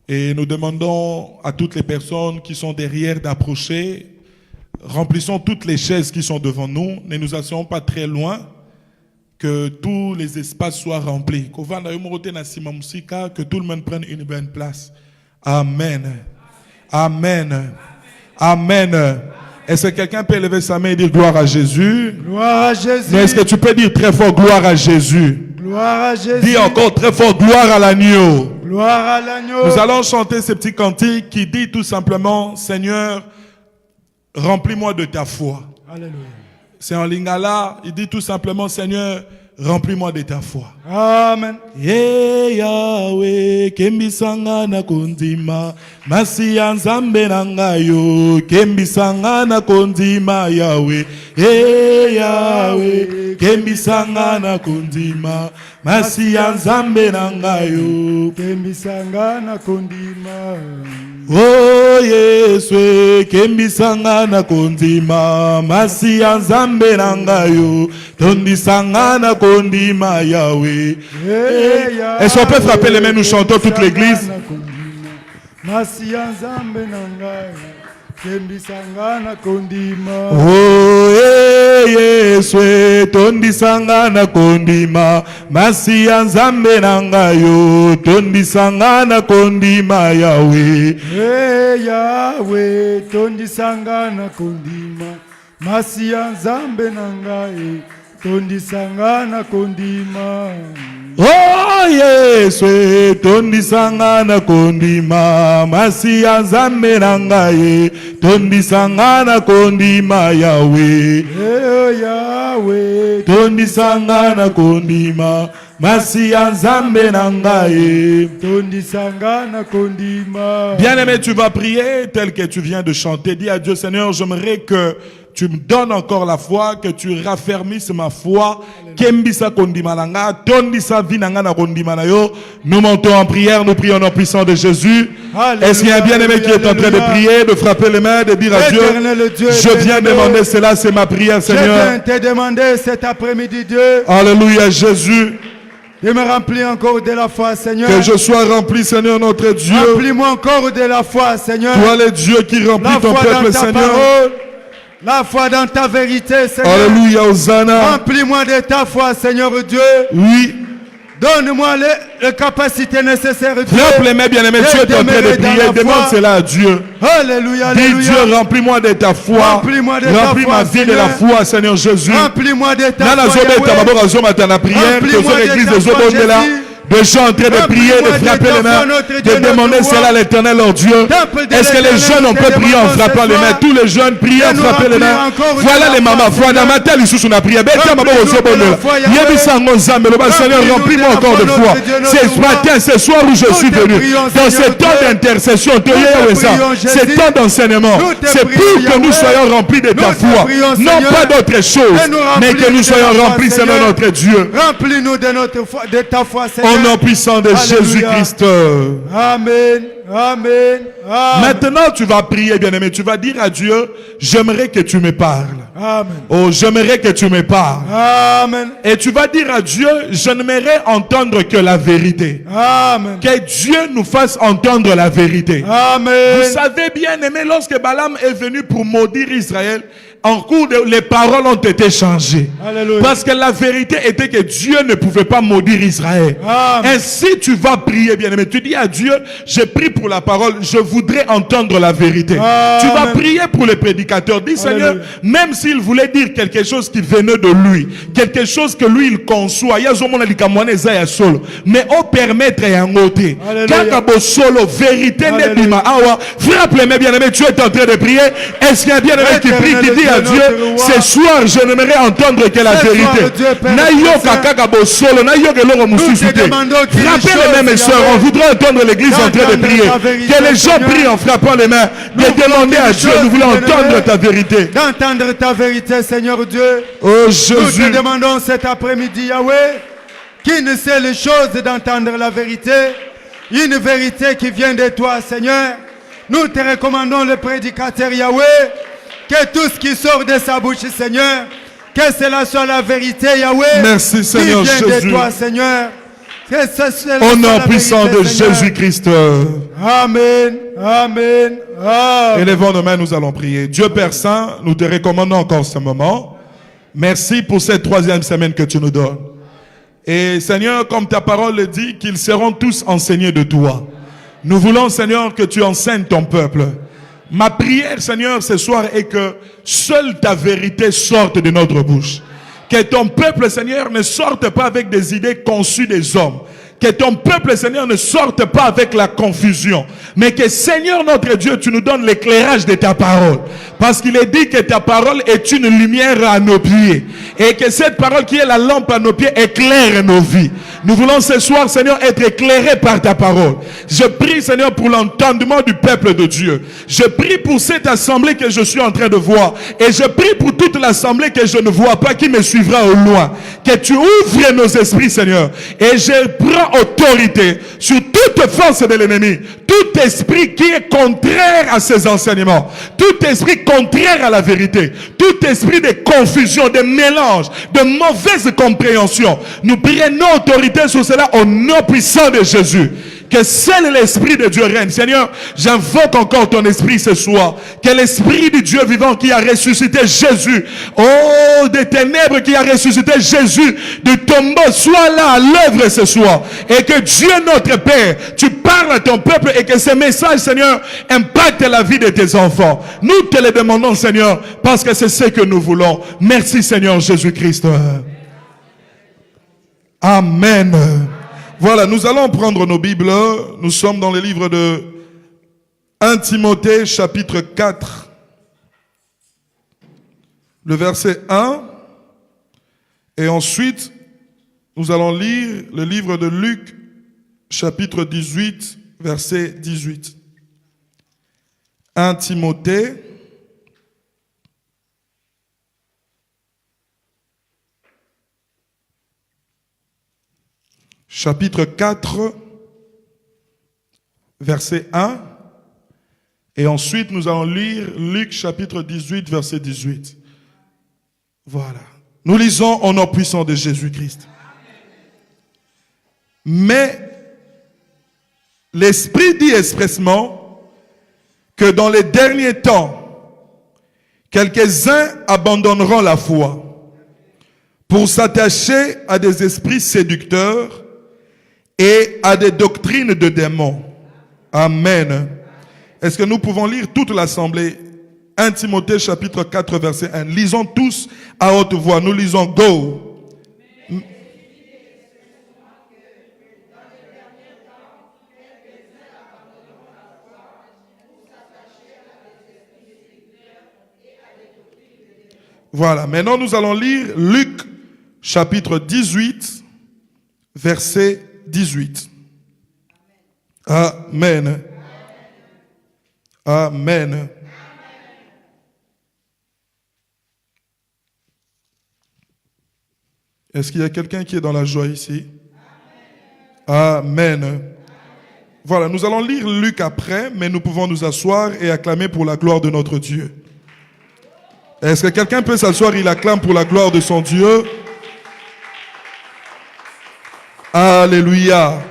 Et nous demandons à toutes les personnes qui sont derrière d'approcher. Remplissons toutes les chaises qui sont devant nous. Ne nous asseyons pas très loin. Que tous les espaces soient remplis. Que tout le monde prenne une bonne place. Amen. Amen. Amen. Est-ce que quelqu'un peut lever sa main et dire gloire à Jésus? Gloire à Jésus. Mais est-ce que tu peux dire très fort gloire à Jésus? Gloire à Jésus. Dis encore très fort gloire à l'agneau. Gloire à l'agneau. Nous allons chanter ce petit cantique qui dit tout simplement, Seigneur, remplis-moi de ta foi. Alléluia. C'est en lingala, il dit tout simplement, Seigneur, remplis-moi de ta foi. Amen. Yahweh, kembisanga na kondima, masiya nzambe na ngayo, kembisanga na kondima Yahweh. Yahweh, kembisanga na kondima, masiya nzambe na ngayo, kembisanga na kondima. Oh Yesu, kembisanga na kondima, masiya nzambe na ngayo, tondisanga na kondima Yahweh. Est-ce qu'on peut frapper les mains, nous chantons toute l'église? Oh Yesu, tondisanga na kondima, masiya nzambe na ngayo, tondisanga na kondima Yahweh. Yahweh, tondisanga na kondima, masiya nzambe na ngayo, tondisanga na kondima. Oh Yesu, tondisanga na kondima, masiya nzambe na ngaye, tondisanga na kondima Yahweh. Yahweh, tondisanga na kondima, masiya nzambe na ngaye, tondisanga na kondima. Bien-aimé, tu vas prier tel que tu viens de chanter. Dis à Dieu, Seigneur, j'aimerais que tu me donnes encore la foi, que tu raffermisses ma foi. Kembisa kondima nanga, tondisa vinanga na kondima na yo. Nous montons en prière, nous prions au nom puissant de Jésus. Est-ce qu'il y a un bien-aimé qui est en train de prier, de frapper les mains, de dire à Dieu, je viens demander cela, c'est ma prière, Seigneur. Je viens te demander cet après-midi, Dieu. Alléluia, Jésus. De me remplir encore de la foi, Seigneur. Que je sois rempli, Seigneur, notre Dieu. Remplis-moi encore de la foi, Seigneur. Toi, le Dieu qui remplit ton peuple, Seigneur. Parole. La foi dans ta vérité, Seigneur. Alléluia, Hosanna. Remplis-moi de ta foi, Seigneur Dieu. Oui. Donne-moi les capacités nécessaires, Dieu. Frappe les mains, bien-aimés. Tu es en train de prier. Demande cela à Dieu. Alléluia, alléluia. Dis Dieu, remplis-moi de ta foi. Remplis-moi de ta foi. Remplis ma vie de la foi, Seigneur Jésus. Remplis-moi de ta foi. De gens en train de prier, de frapper les mains, de demander cela à l'Éternel, leur Dieu. Est-ce que les jeunes, on peut prier en frappant les mains? Tous les jeunes prient en frappant les mains. Voilà les mamans. Seigneur, remplis-moi encore de foi. C'est ce matin, ce soir où je suis venu. Dans ce temps d'intercession, ce temps d'enseignement, c'est pour que nous soyons remplis de ta foi. Non pas d'autre chose, mais que nous soyons remplis, Seigneur notre Dieu. Remplis-nous de ta foi, Seigneur. Au nom puissant de Jésus-Christ. Amen. Amen. Amen. Maintenant, tu vas prier, bien-aimé. Tu vas dire à Dieu, j'aimerais que tu me parles. Amen. Oh, j'aimerais que tu me parles. Amen. Et tu vas dire à Dieu, je n'aimerais entendre que la vérité. Amen. Que Dieu nous fasse entendre la vérité. Amen. Vous savez, bien-aimé, lorsque Balaam est venu pour maudire Israël, en cours les paroles ont été changées. Alléluia. Parce que la vérité était que Dieu ne pouvait pas maudire Israël. Amen. Ainsi, tu vas prier, bien-aimé. Tu dis à Dieu, j'ai pris pour la parole, je voudrais entendre la vérité. Amen. Tu vas prier pour les prédicateurs. Dis, Seigneur, même s'il voulait dire quelque chose qui venait de lui, quelque chose que lui, il conçoit, mais au permettre et en ôter. Solo, vérité, frappe les mains, bien-aimé. Tu es en train de prier. Est-ce qu'il y a un bien-aimé qui prie, qui dit à Dieu, ce soir, je n'aimerais entendre que la vérité. Frappez les mains, mes soeurs. On voudrait entendre l'église en train de prier. Que les gens prient en frappant les mains. De demander à Dieu, nous voulons entendre ta vérité. D'entendre ta vérité, Seigneur Dieu. Oh Jésus. Nous te demandons cet après-midi, Yahweh, qui ne sait les choses d'entendre la vérité. Une vérité qui vient de toi, Seigneur. Nous te recommandons le prédicateur, Yahweh. Que tout ce qui sort de sa bouche, Seigneur, que cela soit la vérité, Yahweh. Merci, Seigneur qui vient Jésus. De toi, Seigneur. Au nom puissant de Jésus-Christ. Amen. Amen. Amen. Élevons nos mains, nous allons prier. Dieu Père Saint, nous te recommandons encore ce moment. Merci pour cette 3e semaine que tu nous donnes. Et Seigneur, comme ta parole le dit, qu'ils seront tous enseignés de toi. Nous voulons, Seigneur, que tu enseignes ton peuple. Ma prière, Seigneur, ce soir est que seule ta vérité sorte de notre bouche. Que ton peuple, Seigneur, ne sorte pas avec des idées conçues des hommes. Que ton peuple, Seigneur, ne sorte pas avec la confusion. Mais que, Seigneur notre Dieu, tu nous donnes l'éclairage de ta parole. Parce qu'il est dit que ta parole est une lumière à nos pieds. Et que cette parole qui est la lampe à nos pieds éclaire nos vies. Nous voulons ce soir, Seigneur, être éclairés par ta parole. Je prie, Seigneur, pour l'entendement du peuple de Dieu. Je prie pour cette assemblée que je suis en train de voir. Et je prie pour toute l'assemblée que je ne vois pas, qui me suivra au loin. Que tu ouvres nos esprits, Seigneur. Et je prends autorité sur toute force de l'ennemi. Tout esprit qui est contraire à ces enseignements. Tout esprit contraire à la vérité. Tout esprit de confusion, de mélange, de mauvaise compréhension. Nous prenons autorité sur cela au nom puissant de Jésus. Que seul l'Esprit de Dieu règne. Seigneur, j'invoque encore ton Esprit ce soir. Que l'Esprit du Dieu vivant qui a ressuscité Jésus, oh, des ténèbres qui a ressuscité Jésus du tombeau, soit là à l'œuvre ce soir. Et que Dieu notre Père, tu parles à ton peuple et que ce message, Seigneur, impacte la vie de tes enfants. Nous te le demandons, Seigneur, parce que c'est ce que nous voulons. Merci, Seigneur Jésus-Christ. Amen. Voilà, nous allons prendre nos Bibles. Nous sommes dans le livre de 1 Timothée, chapitre 4, le verset 1. Et ensuite, nous allons lire le livre de Luc, chapitre 18, verset 18. 1 Timothée, chapitre 4, verset 1. Et ensuite, nous allons lire Luc, chapitre 18, verset 18. Voilà. Nous lisons au nom puissant de Jésus-Christ. Mais l'Esprit dit expressement que dans les derniers temps, quelques-uns abandonneront la foi pour s'attacher à des esprits séducteurs et à des doctrines de démons. Amen. Est-ce que nous pouvons lire toute l'assemblée? 1 Timothée chapitre 4 verset 1. Lisons tous à haute voix. Nous lisons go. Voilà. Maintenant nous allons lire Luc chapitre 18 verset 18. Amen. Amen. Est-ce qu'il y a quelqu'un qui est dans la joie ici? Amen. Voilà, nous allons lire Luc après, mais nous pouvons nous asseoir et acclamer pour la gloire de notre Dieu. Est-ce que quelqu'un peut s'asseoir, il acclame pour la gloire de son Dieu? Alléluia.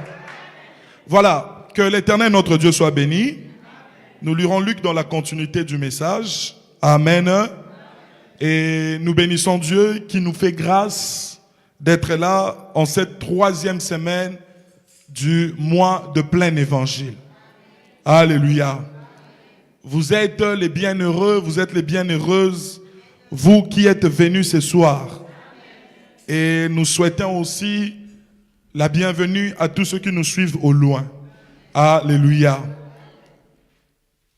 Voilà, que l'Éternel notre Dieu soit béni. Nous lirons Luc dans la continuité du message. Amen. Et nous bénissons Dieu qui nous fait grâce d'être là en cette 3e semaine du mois de plein évangile. Alléluia. Vous êtes les bienheureux, vous êtes les bienheureuses, vous qui êtes venus ce soir. Et nous souhaitons aussi la bienvenue à tous ceux qui nous suivent au loin. Alléluia.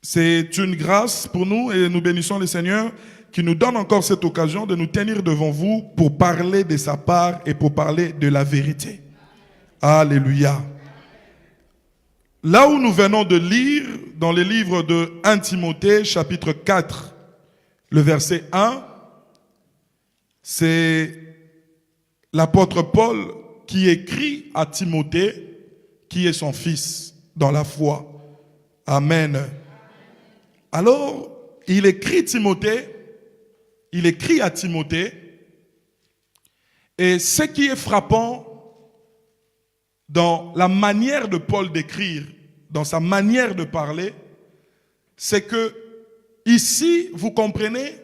C'est une grâce pour nous et nous bénissons le Seigneur qui nous donne encore cette occasion de nous tenir devant vous pour parler de sa part et pour parler de la vérité. Alléluia. Là où nous venons de lire dans le livre de 1 Timothée, chapitre 4, le verset 1, c'est l'apôtre Paul qui écrit à Timothée, qui est son fils dans la foi. Amen. Alors, il écrit à Timothée, et ce qui est frappant dans la manière de Paul d'écrire dans sa manière de parler, c'est que ici, vous comprenez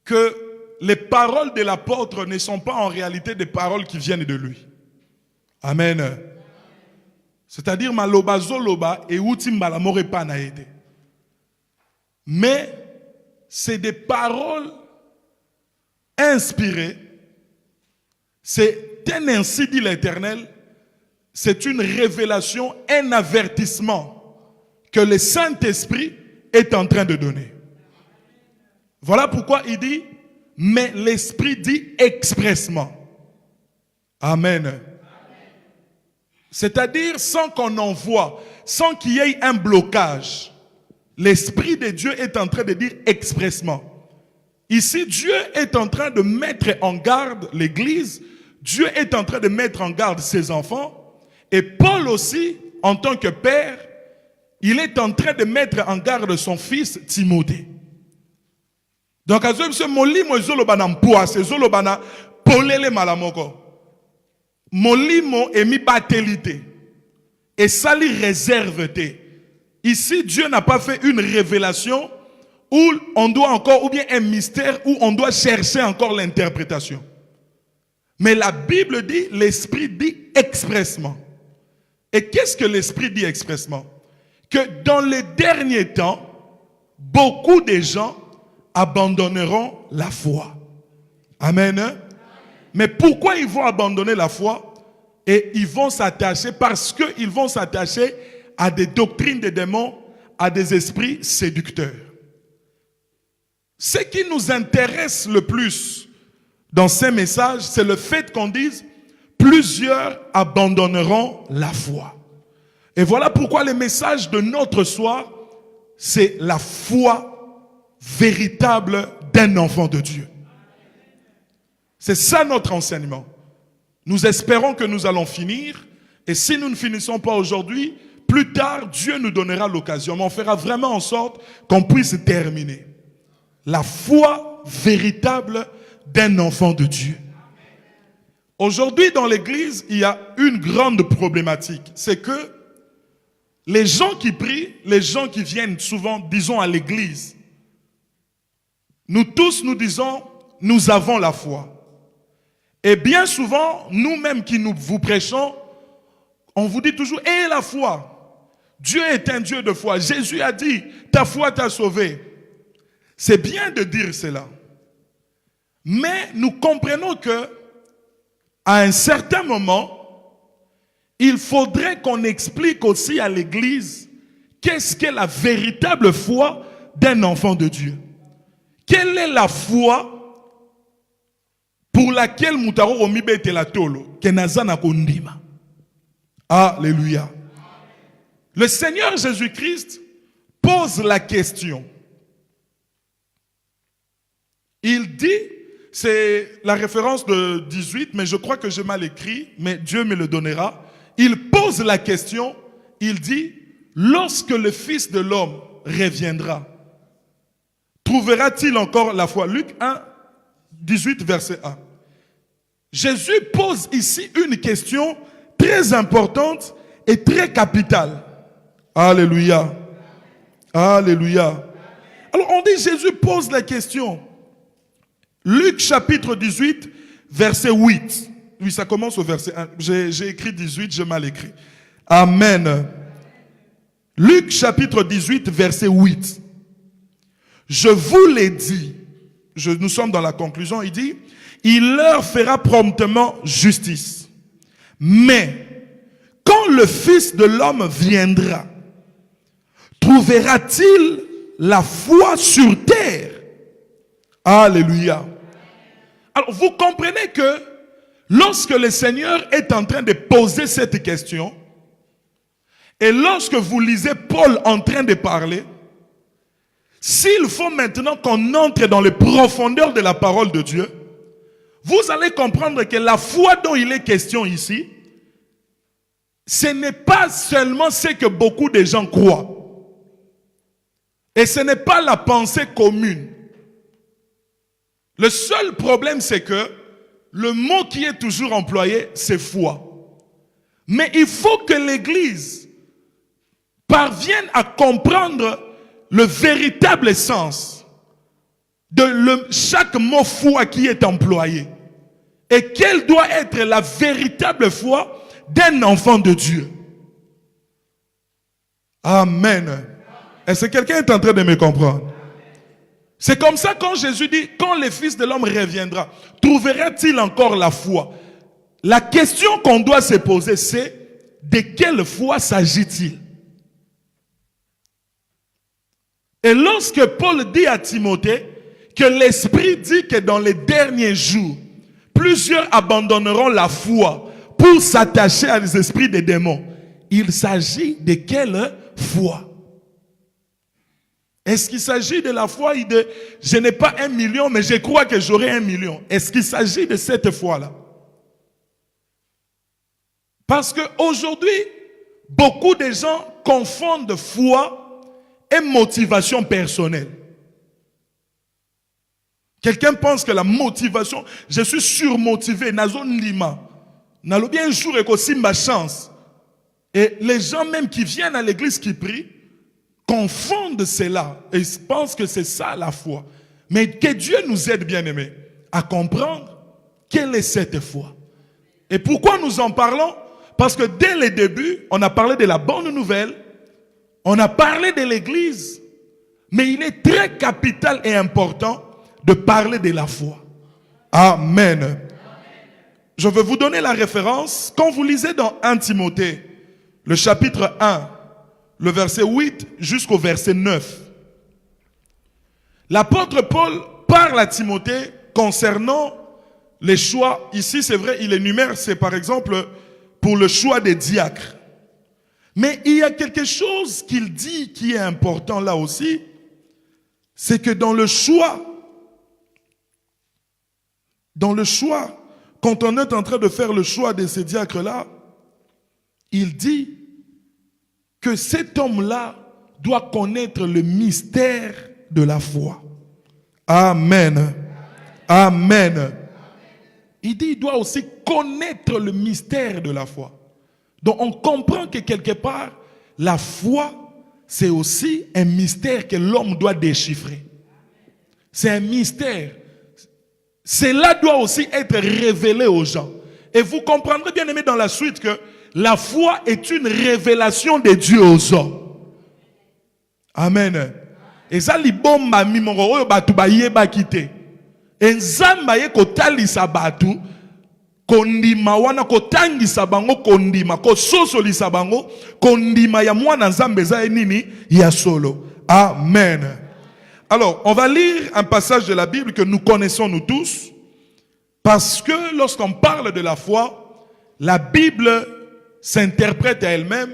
que les paroles de l'apôtre ne sont pas en réalité des paroles qui viennent de lui. Amen. C'est-à-dire, maloba zoloba et utimba more pa na été. Mais c'est des paroles inspirées. C'est un ainsi dit l'Éternel. C'est une révélation, un avertissement que le Saint-Esprit est en train de donner. Voilà pourquoi il dit, mais l'Esprit dit expressement. Amen. C'est-à-dire sans qu'on envoie, sans qu'il y ait un blocage. L'Esprit de Dieu est en train de dire expressement. Ici, Dieu est en train de mettre en garde l'Église. Dieu est en train de mettre en garde ses enfants. Et Paul aussi, en tant que père, il est en train de mettre en garde son fils Timothée. Donc, à ce molimo zolobana mpoa, c'est zolobana polele malamoko. Molimo emi batelité. Et ça lui réserve. Ici, Dieu n'a pas fait une révélation où on doit encore, ou bien un mystère où on doit chercher encore l'interprétation. Mais la Bible dit, l'Esprit dit expressement. Et qu'est-ce que l'Esprit dit expressement? Que dans les derniers temps, beaucoup de gens abandonneront la foi. Amen. Mais pourquoi ils vont abandonner la foi? Et ils vont s'attacher, parce qu'ils vont s'attacher à des doctrines des démons, à des esprits séducteurs. Ce qui nous intéresse le plus dans ces messages, c'est le fait qu'on dise plusieurs abandonneront la foi. Et voilà pourquoi le message de notre soir, c'est la foi véritable d'un enfant de Dieu. C'est ça notre enseignement. Nous espérons que nous allons finir. Et si nous ne finissons pas aujourd'hui, plus tard, Dieu nous donnera l'occasion. Mais on fera vraiment en sorte qu'on puisse terminer. La foi véritable d'un enfant de Dieu. Aujourd'hui, dans l'église, il y a une grande problématique. C'est que les gens qui prient, les gens qui viennent souvent, disons, à l'église, nous tous, nous disons, nous avons la foi. Et bien souvent, nous-mêmes qui vous prêchons, on vous dit toujours, ayez la foi. Dieu est un Dieu de foi. Jésus a dit, ta foi t'a sauvé. C'est bien de dire cela. Mais nous comprenons que, à un certain moment, il faudrait qu'on explique aussi à l'Église qu'est-ce qu'est la véritable foi d'un enfant de Dieu. Quelle est la foi pour laquelle Moutaro Omibe Telatolo, Kenazana Kondima. Alléluia. Le Seigneur Jésus-Christ pose la question. Il dit, c'est la référence de 18, mais je crois que j'ai mal écrit, mais Dieu me le donnera. Il pose la question, il dit, lorsque le Fils de l'homme reviendra, trouvera-t-il encore la foi? Luc 1, 18, verset 1. Jésus pose ici une question très importante et très capitale. Alléluia. Alléluia. Alors on dit Jésus pose la question. Luc chapitre 18, verset 8. Oui, ça commence au verset 1. J'ai écrit 18, j'ai mal écrit. Amen. Luc chapitre 18, verset 8. Je vous l'ai dit. Nous sommes dans la conclusion. Il dit, il leur fera promptement justice. Mais quand le Fils de l'homme viendra, trouvera-t-il la foi sur terre? Alléluia. Alors vous comprenez que lorsque le Seigneur est en train de poser cette question, et lorsque vous lisez Paul en train de parler, s'il faut maintenant qu'on entre dans les profondeurs de la parole de Dieu, vous allez comprendre que la foi dont il est question ici, ce n'est pas seulement ce que beaucoup de gens croient. Et ce n'est pas la pensée commune. Le seul problème, c'est que le mot qui est toujours employé, c'est foi. Mais il faut que l'Église parviennent à comprendre le véritable sens de chaque mot foi qui est employé. Et quelle doit être la véritable foi d'un enfant de Dieu. Amen. Est-ce que quelqu'un est en train de me comprendre? C'est comme ça quand Jésus dit, quand le Fils de l'homme reviendra, trouvera-t-il encore la foi? La question qu'on doit se poser, c'est de quelle foi s'agit-il? Et lorsque Paul dit à Timothée que l'Esprit dit que dans les derniers jours, plusieurs abandonneront la foi pour s'attacher à les esprits des démons, il s'agit de quelle foi? Est-ce qu'il s'agit de la foi de je n'ai pas 1 million, mais je crois que j'aurai 1 million? Est-ce qu'il s'agit de cette foi-là? Parce qu'aujourd'hui, beaucoup de gens confondent foi et motivation personnelle. Quelqu'un pense que la motivation, je suis surmotivé, nazo ndima, nalo bien un jour et aussi ma chance. Et les gens même qui viennent à l'église qui prient, confondent cela et pensent que c'est ça la foi. Mais que Dieu nous aide, bien-aimés, à comprendre quelle est cette foi. Et pourquoi nous en parlons? Parce que dès le début, on a parlé de la bonne nouvelle, on a parlé de l'église, mais il est très capital et important de parler de la foi. Amen. Je vais vous donner la référence. Quand vous lisez dans 1 Timothée, le chapitre 1, le verset 8 jusqu'au verset 9. L'apôtre Paul parle à Timothée concernant les choix. Ici, c'est vrai, il énumère, c'est par exemple pour le choix des diacres. Mais il y a quelque chose qu'il dit qui est important là aussi, c'est que dans le choix, quand on est en train de faire le choix de ces diacres-là, il dit que cet homme-là doit connaître le mystère de la foi. Amen. Amen. Il dit qu'il doit aussi connaître le mystère de la foi. Donc on comprend que quelque part, la foi, c'est aussi un mystère que l'homme doit déchiffrer. C'est un mystère. Cela doit aussi être révélé aux gens. Et vous comprendrez bien aimé dans la suite que la foi est une révélation de Dieu aux hommes. Amen. Et ça, li bon mami mongo oyo batu ba yeba kite. Enzamba ye kotalisa batu kondima wana kotangisa bango kondima kososolisa bango kondima ya mwana nzambe za nini ya solo. Amen. Alors, on va lire un passage de la Bible que nous connaissons nous tous, parce que lorsqu'on parle de la foi, la Bible s'interprète à elle-même.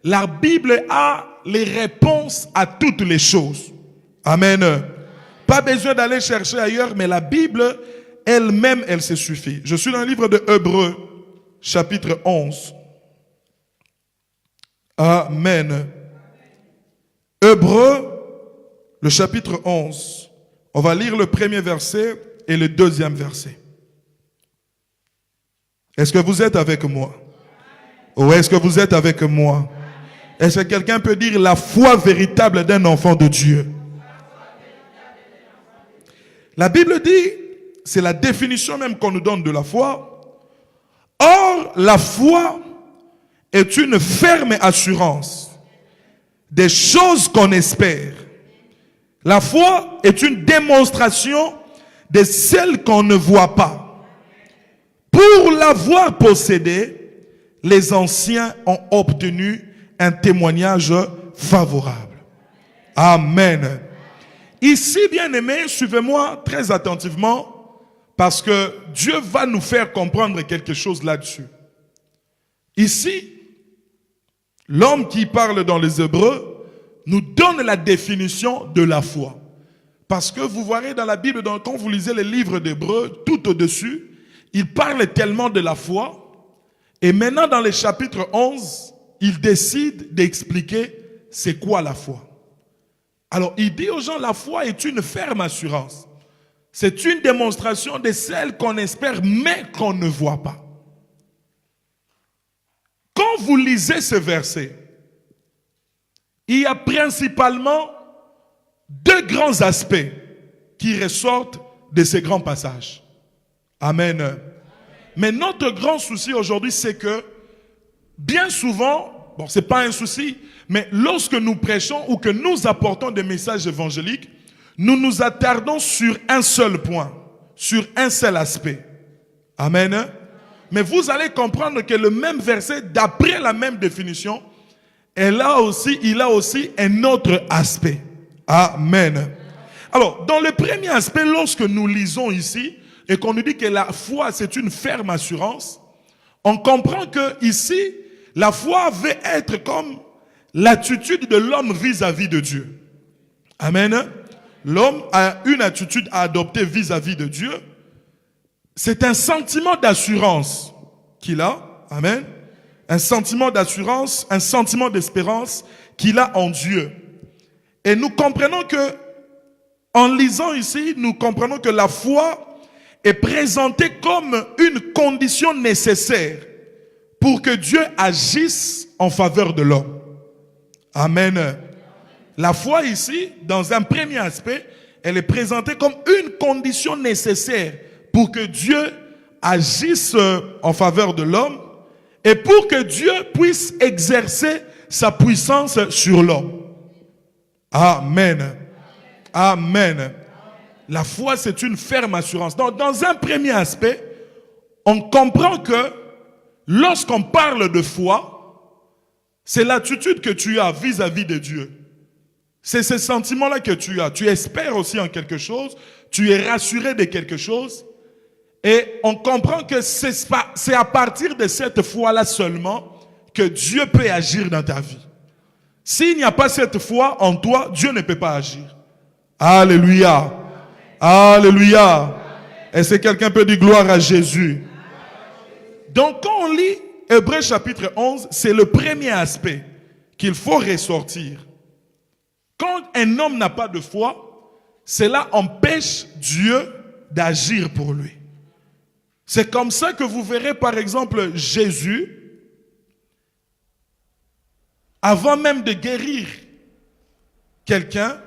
La Bible a les réponses à toutes les choses. Amen. Pas besoin d'aller chercher ailleurs, mais la Bible elle-même, elle se suffit. Je suis dans le livre de Hébreux, chapitre 11. Amen. Hébreux, le chapitre 11. On va lire le premier verset et le deuxième verset. Est-ce que vous êtes avec moi? Ou est-ce que vous êtes avec moi? Est-ce que quelqu'un peut dire la foi véritable d'un enfant de Dieu? La Bible dit, c'est la définition même qu'on nous donne de la foi. Or, la foi est une ferme assurance des choses qu'on espère. La foi est une démonstration de celles qu'on ne voit pas. Pour l'avoir possédée, les anciens ont obtenu un témoignage favorable. Amen. Ici, bien-aimés, suivez-moi très attentivement, parce que Dieu va nous faire comprendre quelque chose là-dessus. Ici, l'homme qui parle dans les Hébreux nous donne la définition de la foi. Parce que vous voyez dans la Bible, quand vous lisez les livres d'Hébreux, tout au-dessus, il parle tellement de la foi. Et maintenant, dans le chapitre 11, il décide d'expliquer c'est quoi la foi. Alors, il dit aux gens, la foi est une ferme assurance. C'est une démonstration de celle qu'on espère, mais qu'on ne voit pas. Quand vous lisez ce verset, il y a principalement deux grands aspects qui ressortent de ces grands passages. Amen. Mais notre grand souci aujourd'hui, c'est que bien souvent, bon, ce n'est pas un souci, mais lorsque nous prêchons ou que nous apportons des messages évangéliques, nous nous attardons sur un seul point, sur un seul aspect. Amen. Mais vous allez comprendre que le même verset, d'après la même définition, il a aussi un autre aspect. Amen. Alors, dans le premier aspect, lorsque nous lisons ici, et qu'on nous dit que la foi, c'est une ferme assurance, on comprend que ici, la foi veut être comme l'attitude de l'homme vis-à-vis de Dieu. Amen. L'homme a une attitude à adopter vis-à-vis de Dieu. C'est un sentiment d'assurance qu'il a. Amen. Un sentiment d'assurance, un sentiment d'espérance qu'il a en Dieu. Et nous comprenons que, en lisant ici, nous comprenons que la foi est présentée comme une condition nécessaire pour que Dieu agisse en faveur de l'homme. Amen. La foi ici, dans un premier aspect, elle est présentée comme une condition nécessaire pour que Dieu agisse en faveur de l'homme et pour que Dieu puisse exercer sa puissance sur l'homme. Amen. Amen. La foi, c'est une ferme assurance. Donc, dans un premier aspect, on comprend que lorsqu'on parle de foi, c'est l'attitude que tu as vis-à-vis de Dieu. C'est ce sentiment-là que tu as. Tu espères aussi en quelque chose, tu es rassuré de quelque chose, et on comprend que c'est à partir de cette foi-là seulement que Dieu peut agir dans ta vie. S'il n'y a pas cette foi en toi, Dieu ne peut pas agir. Alléluia. Alléluia. Est-ce que quelqu'un peut dire gloire à Jésus? Donc quand on lit Hébreux chapitre 11, c'est le premier aspect qu'il faut ressortir. Quand un homme n'a pas de foi, cela empêche Dieu d'agir pour lui. C'est comme ça que vous verrez par exemple Jésus, avant même de guérir quelqu'un,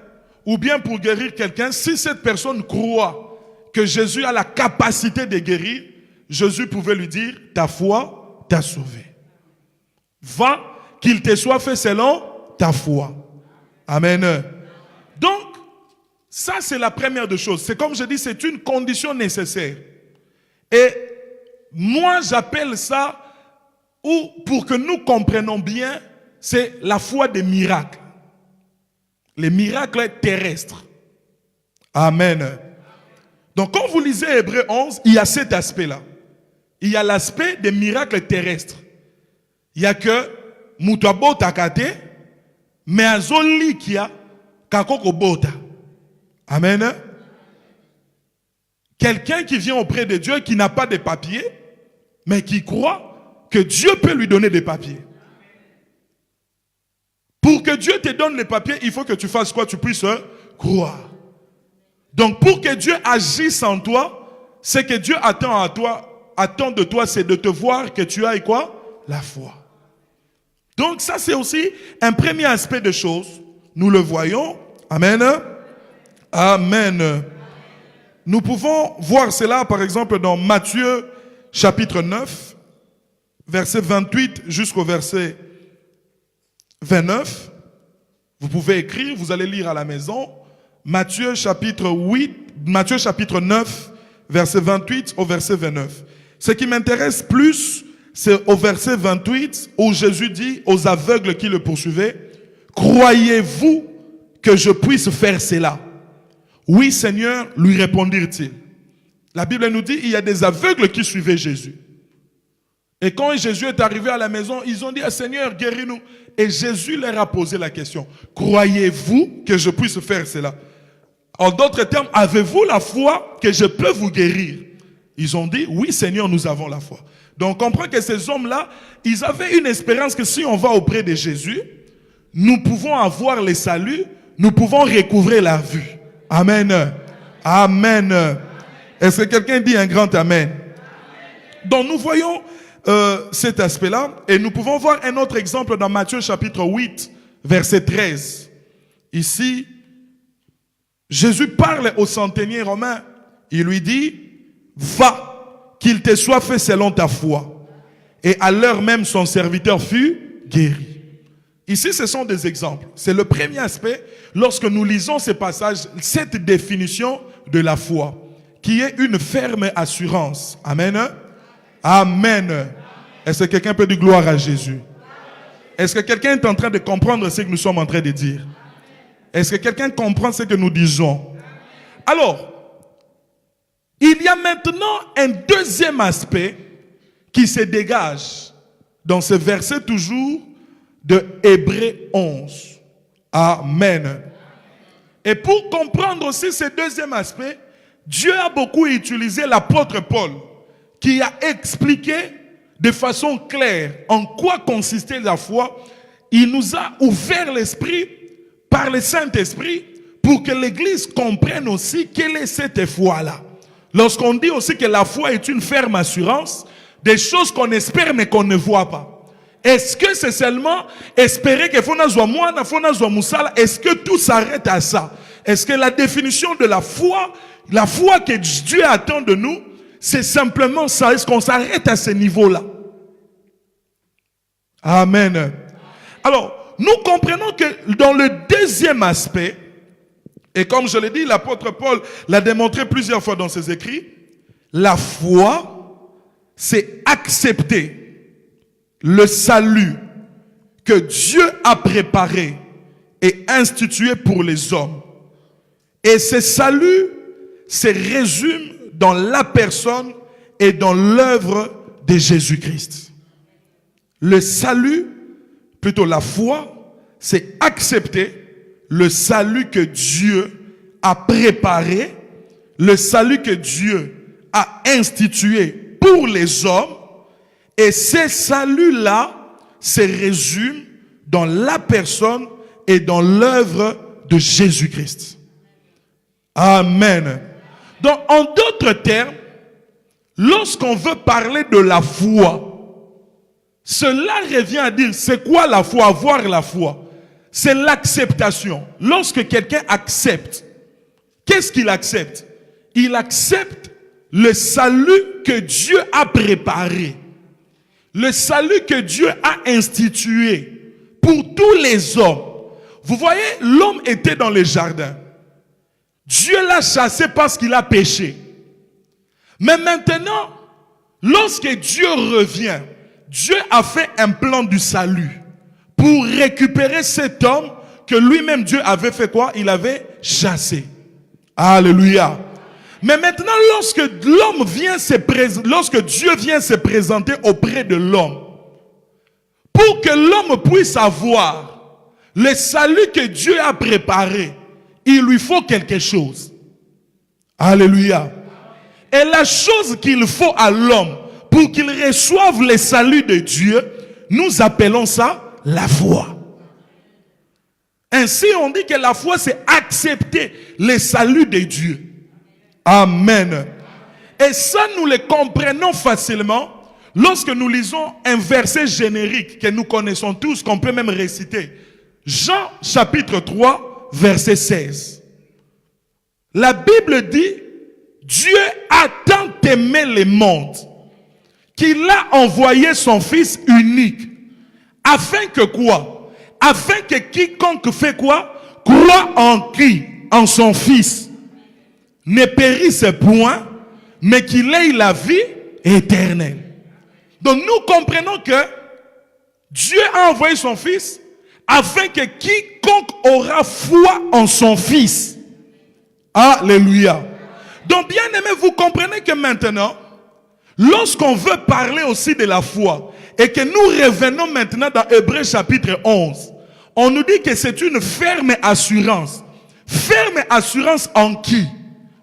ou bien pour guérir quelqu'un, si cette personne croit que Jésus a la capacité de guérir, Jésus pouvait lui dire, ta foi t'a sauvé. Va, qu'il te soit fait selon ta foi. Amen. Donc, ça c'est la première des choses. C'est comme je dis, c'est une condition nécessaire. Et moi j'appelle ça, ou pour que nous comprenions bien, c'est la foi des miracles. Les miracles terrestres. Amen. Donc quand vous lisez Hébreux 11, il y a cet aspect-là. Il y a l'aspect des miracles terrestres. Il y a que Moutabo Takate, mais Azoli Kia Kakoko Bota. Amen. Quelqu'un qui vient auprès de Dieu, qui n'a pas de papiers, mais qui croit que Dieu peut lui donner des papiers. Pour que Dieu te donne les papiers, il faut que tu fasses quoi? Tu puisses croire. Donc pour que Dieu agisse en toi, ce que Dieu attend de toi, c'est de te voir que tu as quoi? La foi. Donc ça c'est aussi un premier aspect des choses. Nous le voyons. Amen. Amen. Nous pouvons voir cela par exemple dans Matthieu chapitre 9, verset 28 jusqu'au verset 29. Vous pouvez écrire, vous allez lire à la maison. Matthieu chapitre 9, verset 28 au verset 29. Ce qui m'intéresse plus, c'est au verset 28 où Jésus dit aux aveugles qui le poursuivaient, « Croyez-vous que je puisse faire cela ?» « Oui, Seigneur, lui répondirent-ils. » La Bible nous dit, il y a des aveugles qui suivaient Jésus. Et quand Jésus est arrivé à la maison, ils ont dit, « Seigneur, guéris-nous. » Et Jésus leur a posé la question, « Croyez-vous que je puisse faire cela ?» En d'autres termes, avez-vous la foi que je peux vous guérir? Ils ont dit, « Oui, Seigneur, nous avons la foi. » Donc on comprend que ces hommes-là, ils avaient une espérance que si on va auprès de Jésus, nous pouvons avoir le salut, nous pouvons recouvrer la vue. Amen. Amen. Est-ce que quelqu'un dit un grand amen? Donc nous voyons cet aspect-là et nous pouvons voir un autre exemple dans Matthieu chapitre 8, verset 13. Ici, Jésus parle au centenier romain. Il lui dit, va, qu'il te soit fait selon ta foi. Et à l'heure même, son serviteur fut guéri. Ici, ce sont des exemples. C'est le premier aspect, lorsque nous lisons ces passages, cette définition de la foi, qui est une ferme assurance. Amen. Amen. Est-ce que quelqu'un peut dire gloire à Jésus? Est-ce que quelqu'un est en train de comprendre ce que nous sommes en train de dire? Est-ce que quelqu'un comprend ce que nous disons? Alors, il y a maintenant un deuxième aspect qui se dégage dans ce verset toujours de Hébreux 11. Amen. Et pour comprendre aussi ce deuxième aspect, Dieu a beaucoup utilisé l'apôtre Paul qui a expliqué de façon claire en quoi consistait la foi. Il nous a ouvert l'esprit par le Saint-Esprit pour que l'Église comprenne aussi quelle est cette foi-là. Lorsqu'on dit aussi que la foi est une ferme assurance, des choses qu'on espère mais qu'on ne voit pas. Est-ce que c'est seulement espérer que est-ce que tout s'arrête à ça? Est-ce que la définition de la foi que Dieu attend de nous, c'est simplement ça? Est-ce qu'on s'arrête à ce niveau-là? Amen. Alors, nous comprenons que dans le deuxième aspect, et comme je l'ai dit, l'apôtre Paul l'a démontré plusieurs fois dans ses écrits, la foi, c'est accepter le salut que Dieu a préparé et institué pour les hommes. Et ce salut se résume dans la personne et dans l'œuvre de Jésus-Christ. Le salut, plutôt la foi, c'est accepter le salut que Dieu a préparé, le salut que Dieu a institué pour les hommes. Et ce salut-là se résume dans la personne et dans l'œuvre de Jésus-Christ. Amen. Donc, en d'autres termes, lorsqu'on veut parler de la foi, cela revient à dire, c'est quoi la foi? Avoir la foi, c'est l'acceptation. Lorsque quelqu'un accepte, qu'est-ce qu'il accepte? Il accepte le salut que Dieu a préparé. Le salut que Dieu a institué pour tous les hommes. Vous voyez, l'homme était dans le jardin. Dieu l'a chassé parce qu'il a péché. Mais maintenant, lorsque Dieu revient, Dieu a fait un plan du salut pour récupérer cet homme que lui-même Dieu avait fait quoi? Il avait chassé. Alléluia. Mais maintenant, lorsque Dieu vient se présenter auprès de l'homme, pour que l'homme puisse avoir le salut que Dieu a préparé, il lui faut quelque chose. Alléluia. Et la chose qu'il faut à l'homme pour qu'il reçoive le salut de Dieu, nous appelons ça la foi. Ainsi, on dit que la foi, c'est accepter le salut de Dieu. Amen. Et ça, nous le comprenons facilement lorsque nous lisons un verset générique que nous connaissons tous, qu'on peut même réciter. Jean chapitre 3, verset 16. La Bible dit, Dieu a tant aimé le monde qu'il a envoyé son Fils unique. Afin que quoi? Afin que quiconque fait quoi? Croit en qui? En son Fils. Ne périsse point, mais qu'il ait la vie éternelle. Donc nous comprenons que Dieu a envoyé son Fils afin que quiconque aura foi en son Fils. Alléluia. Donc bien aimé, vous comprenez que maintenant, lorsqu'on veut parler aussi de la foi, et que nous revenons maintenant dans Hébreux chapitre 11, on nous dit que c'est une ferme assurance. Ferme assurance en qui?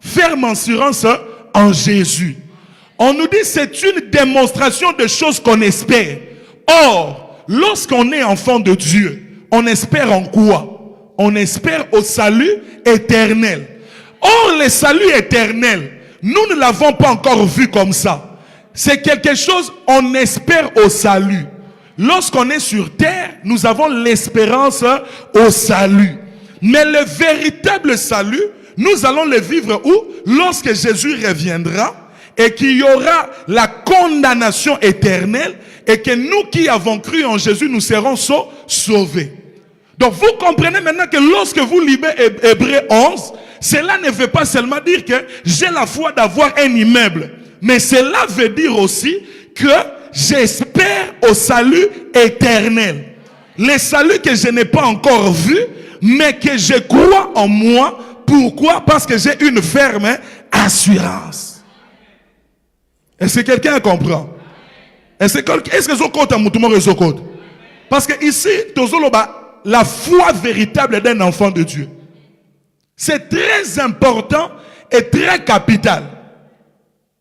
Ferme assurance en Jésus. On nous dit que c'est une démonstration de choses qu'on espère. Or, lorsqu'on est enfant de Dieu, on espère en quoi? On espère au salut éternel. Or, le salut éternel, nous ne l'avons pas encore vu comme ça. C'est quelque chose, on espère au salut. Lorsqu'on est sur terre, nous avons l'espérance au salut. Mais le véritable salut, nous allons le vivre où? Lorsque Jésus reviendra et qu'il y aura la condamnation éternelle et que nous qui avons cru en Jésus, nous serons sauvés. Donc vous comprenez maintenant que lorsque vous lisez Hébreux 11, cela ne veut pas seulement dire que j'ai la foi d'avoir un immeuble, mais cela veut dire aussi que j'espère au salut éternel. Le salut que je n'ai pas encore vu, mais que je crois en moi. Pourquoi? Parce que j'ai une ferme assurance. Est-ce que quelqu'un comprend? Est-ce que je compte à mon compte? Parce que ici, la foi véritable d'un enfant de Dieu. C'est très important et très capital.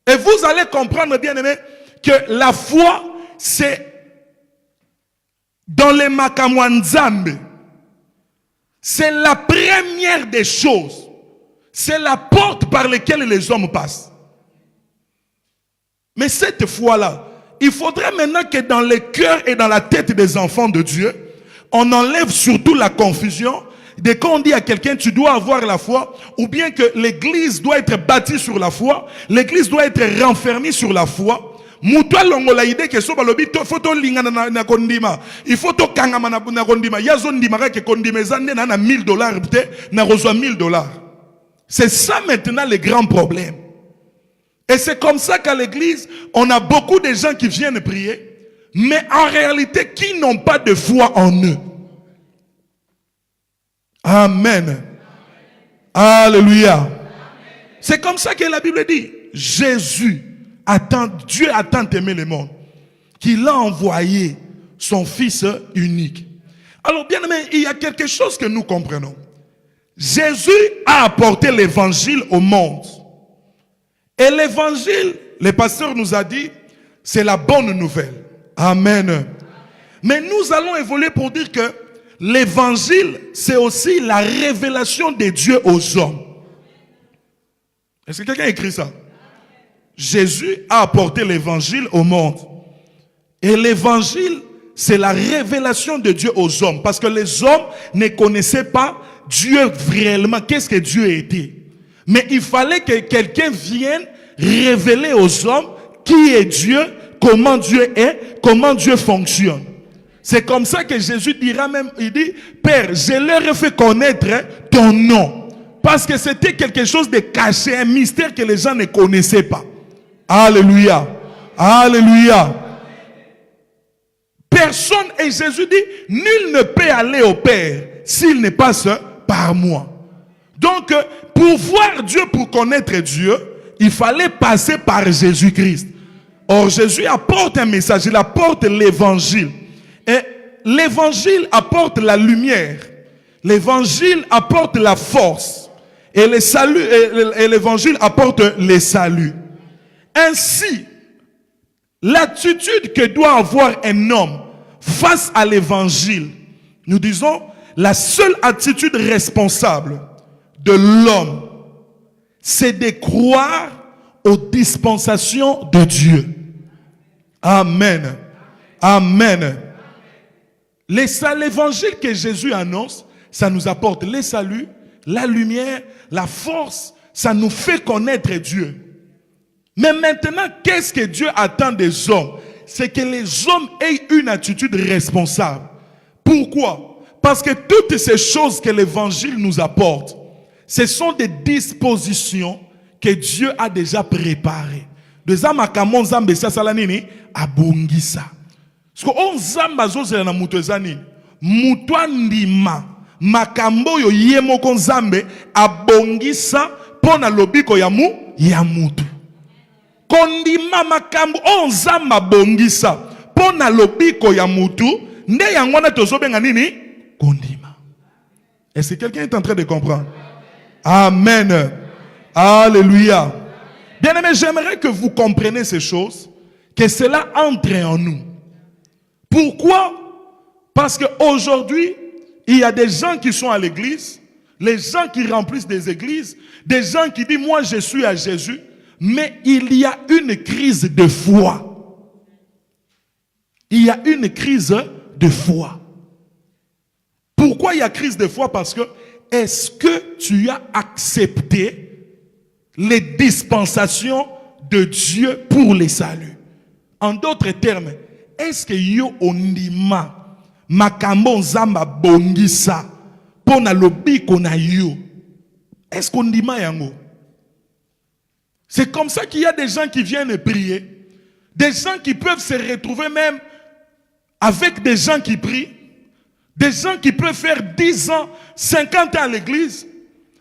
Et vous allez comprendre, bien aimé, que la foi, c'est dans les makamwanzambe. C'est la première des choses. C'est la porte par laquelle les hommes passent. Mais cette foi-là, il faudrait maintenant que dans le cœur et dans la tête des enfants de Dieu, on enlève surtout la confusion. Dès qu'on dit à quelqu'un tu dois avoir la foi, ou bien que l'église doit être bâtie sur la foi, l'église doit être renfermée sur la foi. Mutwa longola idée que so balobi to photo linga na kondima. Il faut to kangama na kondima. Yazo ndima ke kondima zande na $1000 peut-être na reçoit $1000. C'est ça maintenant le grand problème. Et c'est comme ça qu'à l'église, on a beaucoup de gens qui viennent prier, mais en réalité qui n'ont pas de foi en eux. Amen. Alléluia. C'est comme ça que la Bible dit. Dieu a tant aimé le monde qu'il a envoyé son Fils unique. Alors bien aimé, il y a quelque chose que nous comprenons. Jésus a apporté l'évangile au monde. Et l'évangile, le pasteur nous a dit, c'est la bonne nouvelle. Amen. Mais nous allons évoluer pour dire que l'évangile, c'est aussi la révélation de Dieu aux hommes. Est-ce que quelqu'un a écrit ça? Jésus a apporté l'évangile au monde. Et l'évangile, c'est la révélation de Dieu aux hommes. Parce que les hommes ne connaissaient pas Dieu réellement. Qu'est-ce que Dieu était? Mais il fallait que quelqu'un vienne révéler aux hommes qui est Dieu, comment Dieu est, comment Dieu fonctionne. C'est comme ça que Jésus dira même, il dit, Père, je leur ai fait connaître ton nom. Parce que c'était quelque chose de caché, un mystère que les gens ne connaissaient pas. Alléluia. Alléluia. Personne, et Jésus dit, nul ne peut aller au Père s'il ne passe par moi. Donc, pour voir Dieu, pour connaître Dieu, il fallait passer par Jésus-Christ. Or, Jésus apporte un message, il apporte l'évangile. Et l'évangile apporte la lumière. L'évangile apporte la force. Et le salut, et l'évangile apporte le salut. Ainsi, l'attitude que doit avoir un homme face à l'évangile, nous disons, la seule attitude responsable de l'homme, c'est de croire aux dispensations de Dieu. Amen. Amen. L'évangile que Jésus annonce, ça nous apporte le salut, la lumière, la force, ça nous fait connaître Dieu. Mais maintenant, qu'est-ce que Dieu attend des hommes? C'est que les hommes aient une attitude responsable. Pourquoi? Parce que toutes ces choses que l'évangile nous apporte, ce sont des dispositions que Dieu a déjà préparées. Deza makamon zambe sasala nini abongisa. Parce que on zamba zozela na mutu ezani mutu andima makambo yo yemo kon zambe abongisa pona lobiko ya mutu. Kondima makambo on zamba bongisa pona lobiko ya mutu nde yangwana tozobenga nini kondima. Est-ce que quelqu'un est en train de comprendre? Amen. Alléluia. Bien aimé, j'aimerais que vous compreniez ces choses, que cela entre en nous. Pourquoi? Parce qu'aujourd'hui, il y a des gens qui sont à l'église, les gens qui remplissent des églises, des gens qui disent, moi je suis à Jésus, mais il y a une crise de foi. il y a une crise de foi. Pourquoi il y a crise de foi? Parce que est-ce que tu as accepté les dispensations de Dieu pour les saluts? En d'autres termes, est-ce que yo ondima makambo zamba bongisa pona lobi kona yo? Est-ce qu'on dit yango? C'est comme ça qu'il y a des gens qui viennent prier, des gens qui peuvent se retrouver même avec des gens qui prient, des gens qui peuvent faire 10 ans, 50 ans à l'église,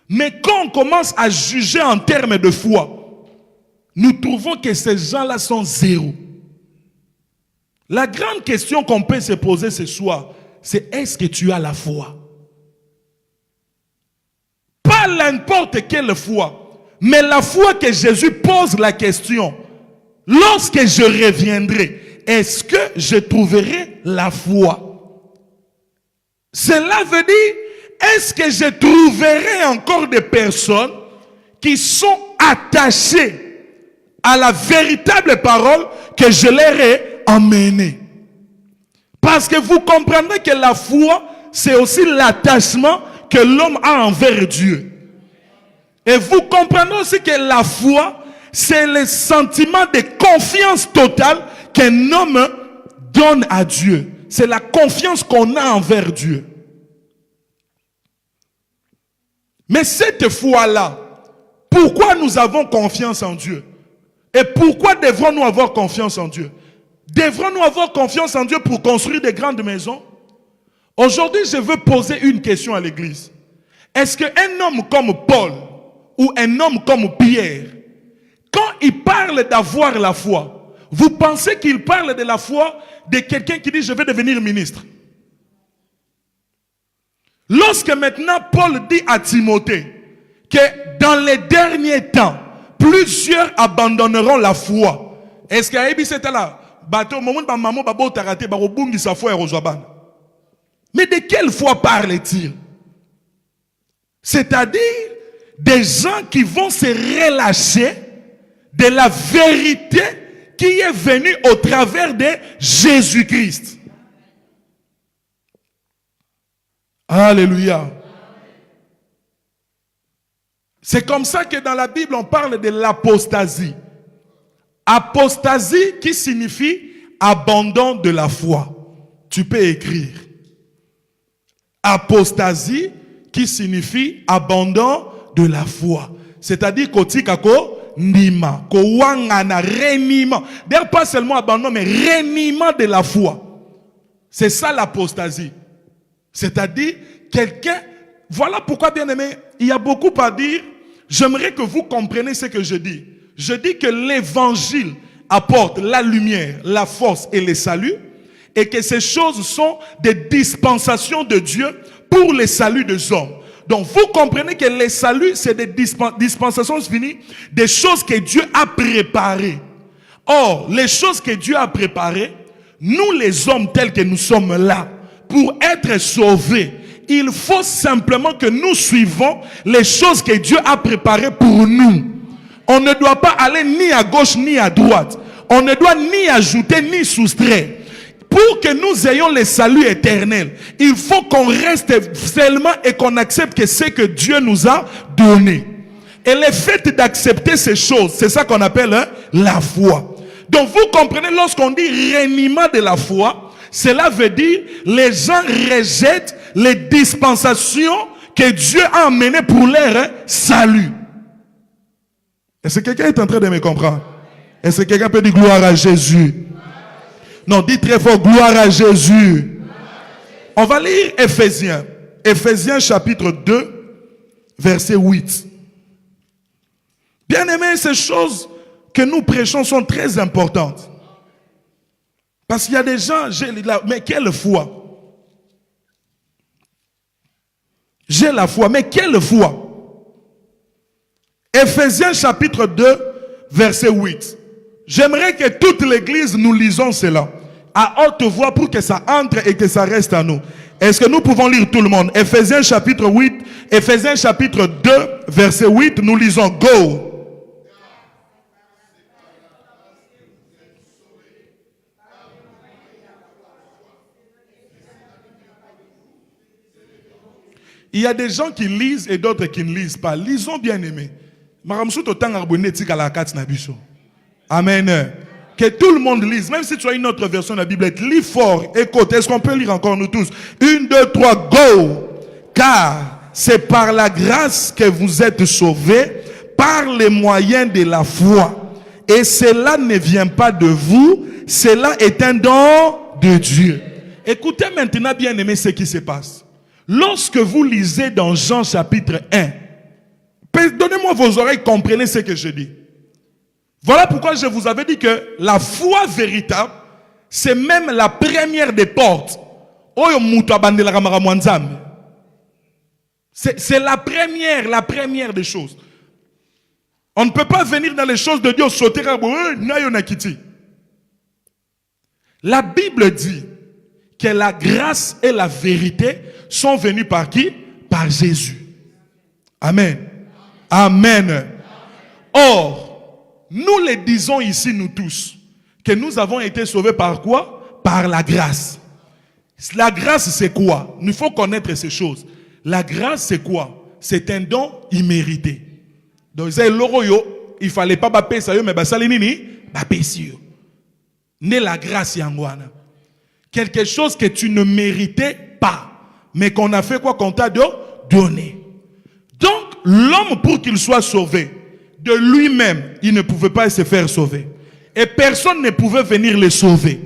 mais quand on commence à juger en termes de foi, nous trouvons que ces gens-là sont zéro. La grande question qu'on peut se poser ce soir, c'est est-ce que tu as la foi? Pas n'importe quelle foi, mais la foi que Jésus pose la question. Lorsque je reviendrai, est-ce que je trouverai la foi? Cela veut dire, est-ce que je trouverai encore des personnes qui sont attachées à la véritable parole que je leur ai emmenée? Parce que vous comprendrez que la foi, c'est aussi l'attachement que l'homme a envers Dieu. Et vous comprenez aussi que la foi, c'est le sentiment de confiance totale qu'un homme donne à Dieu. C'est la confiance qu'on a envers Dieu. Mais cette foi-là, pourquoi nous avons confiance en Dieu? Et pourquoi devrons-nous avoir confiance en Dieu? Devrons-nous avoir confiance en Dieu pour construire des grandes maisons? Aujourd'hui, je veux poser une question à l'église. Est-ce qu'un homme comme Paul ou un homme comme Pierre, quand il parle d'avoir la foi, vous pensez qu'il parle de la foi de quelqu'un qui dit « je vais devenir ministre ». Lorsque maintenant Paul dit à Timothée que dans les derniers temps, plusieurs abandonneront la foi. Est-ce qu'il y a là? Mais de quelle foi parle-t-il? C'est-à-dire des gens qui vont se relâcher de la vérité qui est venue au travers de Jésus-Christ. Alléluia. C'est comme ça que dans la Bible on parle de l'apostasie. Apostasie qui signifie abandon de la foi. Tu peux écrire. Apostasie qui signifie abandon de la foi. C'est-à-dire kotikako nima, kowangana, reniement. D'ailleurs pas seulement abandon, mais reniement de la foi. C'est ça l'apostasie. C'est-à-dire quelqu'un, voilà pourquoi bien aimé, il y a beaucoup à dire. J'aimerais que vous compreniez ce que je dis. Je dis que l'évangile apporte la lumière, la force et le salut, et que ces choses sont des dispensations de Dieu pour le salut des hommes. Donc vous comprenez que le salut, c'est des dispensations finies, des choses que Dieu a préparées. Or, les choses que Dieu a préparées, nous les hommes tels que nous sommes là, pour être sauvés, il faut simplement que nous suivons les choses que Dieu a préparées pour nous. On ne doit pas aller ni à gauche ni à droite. On ne doit ni ajouter ni soustraire. Pour que nous ayons le salut éternel, il faut qu'on reste seulement et qu'on accepte que c'est que Dieu nous a donné. Et le fait d'accepter ces choses, c'est ça qu'on appelle la foi. Donc vous comprenez, lorsqu'on dit reniement de la foi, cela veut dire les gens rejettent les dispensations que Dieu a amenées pour leur salut. Est-ce que quelqu'un est en train de me comprendre? Est-ce que quelqu'un peut dire gloire à Jésus? Non, dis très fort gloire à Jésus. On va lire Éphésiens. Éphésiens chapitre 2, verset 8. Bien aimé, ces choses que nous prêchons sont très importantes. Parce qu'il y a des gens, mais quelle foi? J'ai la foi, mais quelle foi? Éphésiens chapitre 2, verset 8. J'aimerais que toute l'église nous lisons cela à haute voix pour que ça entre et que ça reste à nous. Est-ce que nous pouvons lire tout le monde? Éphésiens chapitre 8, Éphésiens chapitre 2, verset 8, nous lisons go. Il y a des gens qui lisent et d'autres qui ne lisent pas. Lisons, bien aimés. Amen. Que tout le monde lise. Même si tu as une autre version de la Bible, lis fort. Écoute, est-ce qu'on peut lire encore nous tous? 1, 2, 3, go! Car c'est par la grâce que vous êtes sauvés, par les moyens de la foi. Et cela ne vient pas de vous, cela est un don de Dieu. Écoutez maintenant, bien aimé, ce qui se passe. Lorsque vous lisez dans Jean chapitre 1, donnez-moi vos oreilles, comprenez ce que je dis. Voilà pourquoi je vous avais dit que la foi véritable, c'est même la première des portes. C'est la première des choses. On ne peut pas venir dans les choses de Dieu sauter. La Bible dit que la grâce et la vérité sont venues par qui? Par Jésus. Amen. Amen. Or, nous le disons ici, nous tous, que nous avons été sauvés par quoi? Par la grâce. La grâce, c'est quoi? Il faut connaître ces choses. La grâce, c'est quoi? C'est un don immérité. Donc, il ne fallait pas bapper ça, mais ça n'est la grâce yangwana. Quelque chose que tu ne méritais pas, mais qu'on a fait quoi? Qu'on t'a donné. Donc, l'homme, pour qu'il soit sauvé, de lui-même, il ne pouvait pas se faire sauver. Et personne ne pouvait venir le sauver.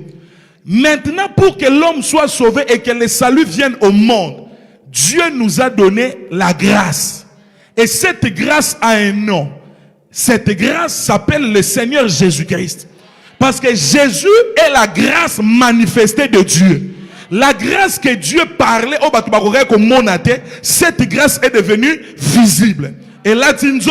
Maintenant, pour que l'homme soit sauvé et que le salut vienne au monde, Dieu nous a donné la grâce. Et cette grâce a un nom. Cette grâce s'appelle le Seigneur Jésus-Christ. Parce que Jésus est la grâce manifestée de Dieu. La grâce que Dieu parlait au Batubakoré comme monate, cette grâce est devenue visible. Et là, Christ.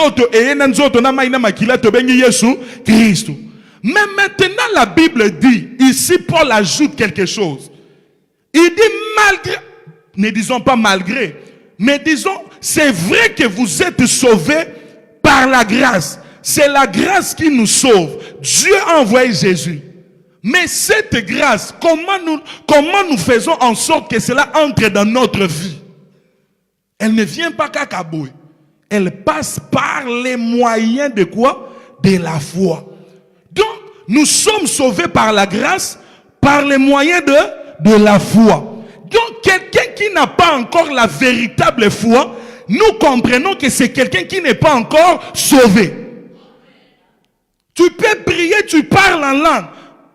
Mais maintenant, la Bible dit, ici Paul ajoute quelque chose. Il dit malgré, ne disons pas malgré, mais disons, c'est vrai que vous êtes sauvés par la grâce. C'est la grâce qui nous sauve. Dieu a envoyé Jésus. Mais cette grâce, comment nous faisons en sorte que cela entre dans notre vie? Elle ne vient pas qu'à Kaboué. Elle passe par les moyens de quoi? De la foi. Donc, nous sommes sauvés par la grâce, par les moyens de la foi. Donc, quelqu'un qui n'a pas encore la véritable foi, nous comprenons que c'est quelqu'un qui n'est pas encore sauvé. Tu peux prier, tu parles en langue.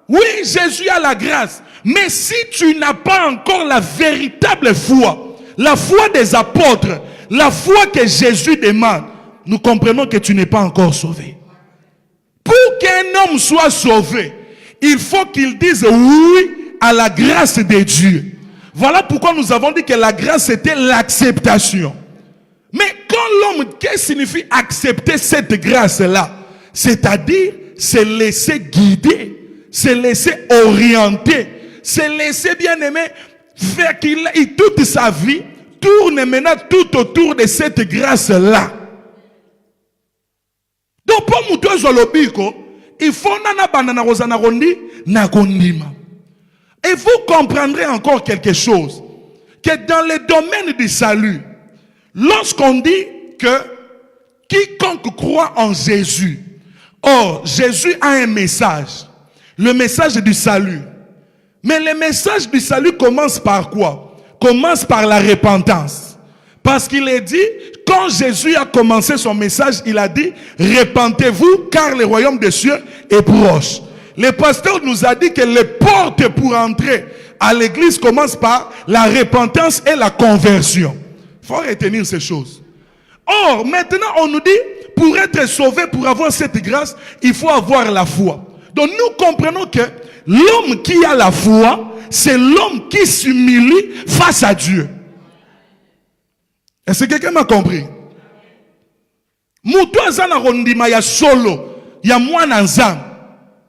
Oui, Jésus a la grâce. Mais si tu n'as pas encore la véritable foi, la foi des apôtres, la foi que Jésus demande, nous comprenons que tu n'es pas encore sauvé. Pour qu'un homme soit sauvé, il faut qu'il dise oui à la grâce de Dieu. Voilà pourquoi nous avons dit que la grâce c'était l'acceptation. Mais quand l'homme, qu'est-ce que signifie accepter cette grâce-là? C'est-à-dire se laisser guider, se laisser orienter, se laisser bien aimer, faire qu'il toute sa vie tourne maintenant tout autour de cette grâce-là. Donc pour nous zolobiko, il faut et vous comprendrez encore quelque chose, que dans le domaine du salut, lorsqu'on dit que quiconque croit en Jésus, or Jésus a un message, le message du salut. Mais le message du salut commence par quoi? Commence par la repentance. Parce qu'il est dit, quand Jésus a commencé son message, il a dit, repentez-vous car le royaume des cieux est proche. Le pasteur nous a dit que les portes pour entrer à l'église commencent par la repentance et la conversion. Il faut retenir ces choses. Or, maintenant, on nous dit, pour être sauvé, pour avoir cette grâce, il faut avoir la foi. Donc, nous comprenons que l'homme qui a la foi, c'est l'homme qui s'humilie face à Dieu. Est-ce que quelqu'un m'a compris?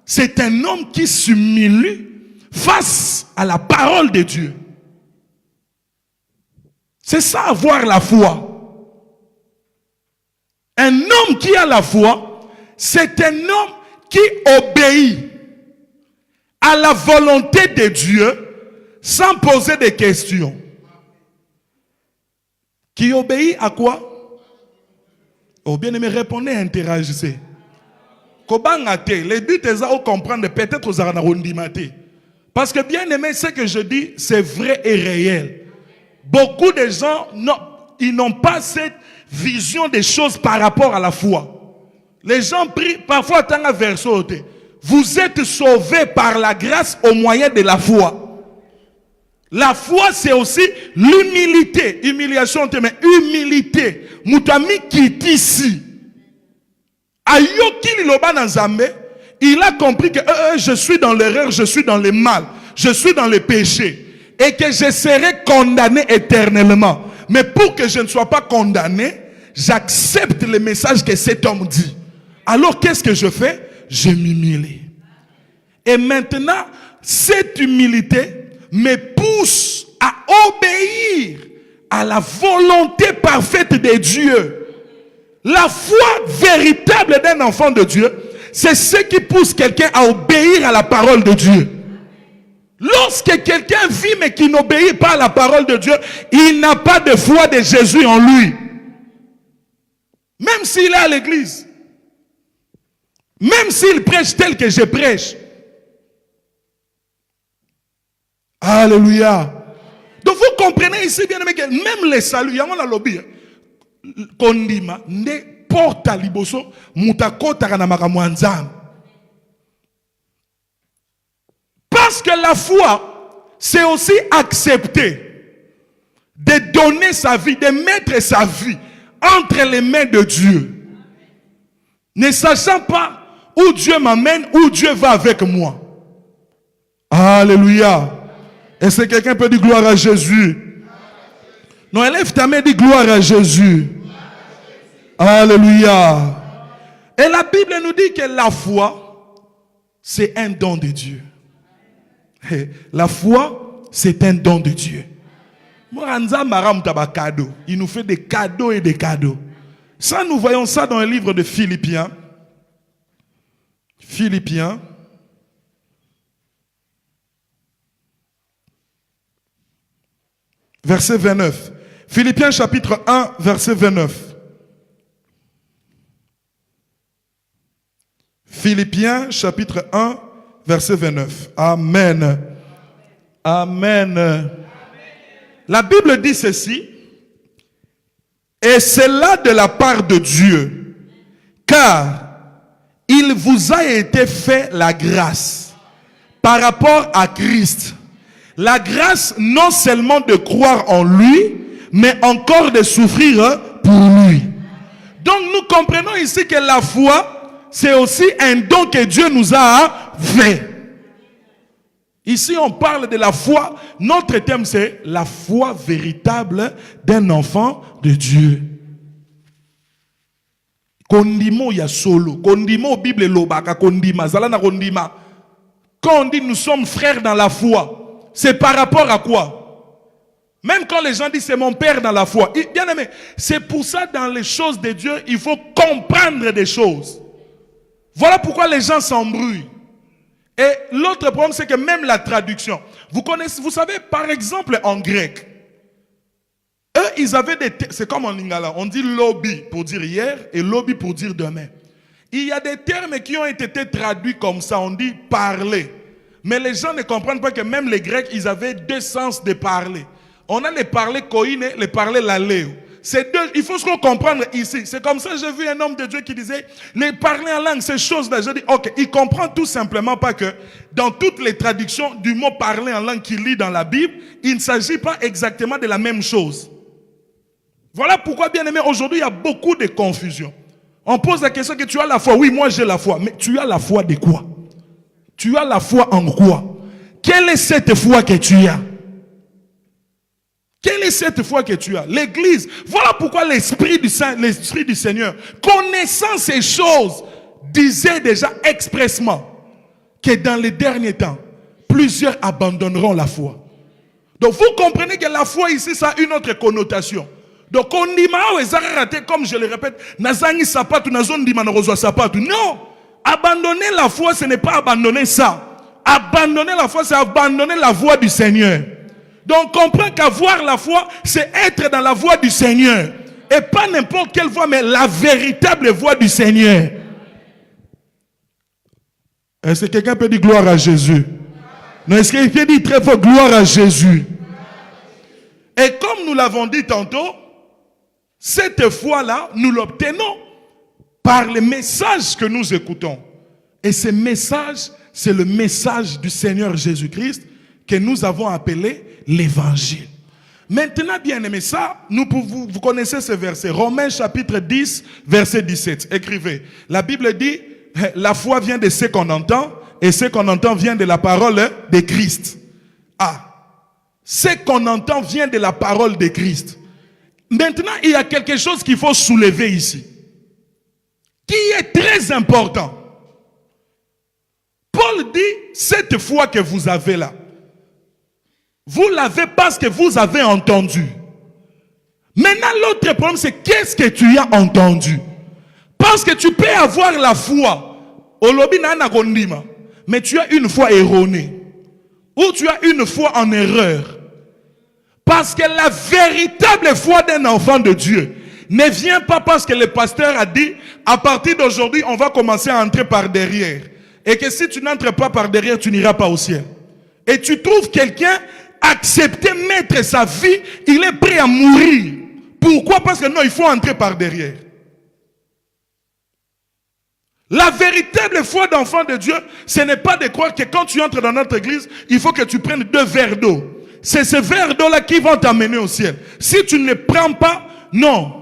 C'est un homme qui s'humilie face à la parole de Dieu. C'est ça, avoir la foi. Un homme qui a la foi, c'est un homme qui obéit à la volonté de Dieu sans poser de questions. Qui obéit à quoi? Oh, bien aimé, répondez, interagissez. Le but est de comprendre, peut-être aux aranarondimate. Parce que bien aimé, ce que je dis, c'est vrai et réel. Beaucoup de gens, ils n'ont pas cette vision des choses par rapport à la foi. Les gens prient, parfois, tant à verso, vous êtes sauvés par la grâce au moyen de la foi. La foi, c'est aussi l'humilité. Humiliation, mais humilité. Moutami qui est ici. Il a compris que je suis dans l'erreur, je suis dans le mal, je suis dans le péché et que je serai condamné éternellement. Mais pour que je ne sois pas condamné, j'accepte le message que cet homme dit. Alors qu'est-ce que je fais? Je m'humilie. Et maintenant, cette humilité me pousse à obéir à la volonté parfaite de Dieu. La foi véritable d'un enfant de Dieu, c'est ce qui pousse quelqu'un à obéir à la parole de Dieu. Lorsque quelqu'un vit mais qui n'obéit pas à la parole de Dieu, il n'a pas de foi de Jésus en lui. Même s'il est à l'église. Même s'il prêche tel que je prêche. Alléluia. Donc vous comprenez ici bien aimé que même les saluts, il y a un lobby. Kondima ne porta liboso mutakota kana makamwanzam. Parce que la foi, c'est aussi accepter de donner sa vie, de mettre sa vie entre les mains de Dieu. Ne sachant pas où Dieu m'amène, où Dieu va avec moi. Alléluia. Est-ce que quelqu'un peut dire gloire à Jésus? Non, élève ta main et dis gloire à Jésus. Alléluia. Et la Bible nous dit que la foi, c'est un don de Dieu. La foi, c'est un don de Dieu. Il nous fait des cadeaux et des cadeaux. Ça, nous voyons ça dans le livre de Philippiens. Philippiens. Verset 29. Philippiens chapitre 1, verset 29. Philippiens chapitre 1, verset 29. Amen. Amen. La Bible dit ceci. Et c'est là de la part de Dieu, car il vous a été fait la grâce par rapport à Christ. La grâce non seulement de croire en lui, mais encore de souffrir pour lui. Donc nous comprenons ici que la foi, c'est aussi un don que Dieu nous a fait. Ici on parle de la foi, notre thème c'est la foi véritable d'un enfant de Dieu. Kondimo ya solo, kondimo Bible lobaka kondima, zalana kondima. Quand on dit nous sommes frères dans la foi, c'est par rapport à quoi? Même quand les gens disent c'est mon père dans la foi. Bien aimé, c'est pour ça dans les choses de Dieu, il faut comprendre des choses. Voilà pourquoi les gens s'embrouillent. Et l'autre problème, c'est que même la traduction. Vous connaissez, vous savez, par exemple, en grec, eux, ils avaient des... C'est comme en lingala, on dit lobby pour dire hier et lobby pour dire demain. Il y a des termes qui ont été traduits comme ça, on dit parler. Mais les gens ne comprennent pas que même les Grecs, ils avaient deux sens de parler. On a les parler koine, les parler laléo. C'est deux, il faut ce qu'on comprendre ici. C'est comme ça que j'ai vu un homme de Dieu qui disait, les parler en langue, ces choses-là. Je dis, ok, il comprend tout simplement pas que dans toutes les traductions du mot parler en langue qu'il lit dans la Bible, il ne s'agit pas exactement de la même chose. Voilà pourquoi, bien aimé, aujourd'hui, il y a beaucoup de confusion. On pose la question que tu as la foi. Oui, moi j'ai la foi. Mais tu as la foi de quoi? Tu as la foi en quoi? Quelle est cette foi que tu as? Quelle est cette foi que tu as? L'Église. Voilà pourquoi l'Esprit du Seigneur, connaissant ces choses, disait déjà expressement que dans les derniers temps, plusieurs abandonneront la foi. Donc vous comprenez que la foi ici, ça a une autre connotation. Donc on dit, comme je le répète, nazangi sapatu, nazon di manorozo sapatu. Non! Abandonner la foi, ce n'est pas abandonner ça. Abandonner la foi, c'est abandonner la voie du Seigneur. Donc comprends qu'avoir la foi, c'est être dans la voie du Seigneur. Et pas n'importe quelle voie, mais la véritable voie du Seigneur. Est-ce que quelqu'un peut dire gloire à Jésus? Non, est-ce qu'il peut dire très fort gloire à Jésus? Et comme nous l'avons dit tantôt, cette foi-là, nous l'obtenons par les messages que nous écoutons. Et ce message, c'est le message du Seigneur Jésus-Christ que nous avons appelé l'évangile. Maintenant, bien aimé, ça, vous connaissez ce verset. Romains chapitre 10, verset 17. Écrivez. La Bible dit, la foi vient de ce qu'on entend, et ce qu'on entend vient de la parole de Christ. Ah, ce qu'on entend vient de la parole de Christ. Maintenant, il y a quelque chose qu'il faut soulever ici, qui est très important. Paul dit, cette foi que vous avez là, vous l'avez parce que vous avez entendu. Maintenant, l'autre problème, c'est qu'est-ce que tu as entendu? Parce que tu peux avoir la foi, mais tu as une foi erronée, ou tu as une foi en erreur. Parce que la véritable foi d'un enfant de Dieu ne vient pas parce que le pasteur a dit, à partir d'aujourd'hui, on va commencer à entrer par derrière. Et que si tu n'entres pas par derrière, tu n'iras pas au ciel. Et tu trouves quelqu'un accepter mettre sa vie, il est prêt à mourir. Pourquoi? Parce que non, il faut entrer par derrière. La véritable foi d'enfant de Dieu, ce n'est pas de croire que quand tu entres dans notre église, il faut que tu prennes 2 verres d'eau. C'est ce verre d'eau-là qui vont t'amener au ciel. Si tu ne le prends pas, non.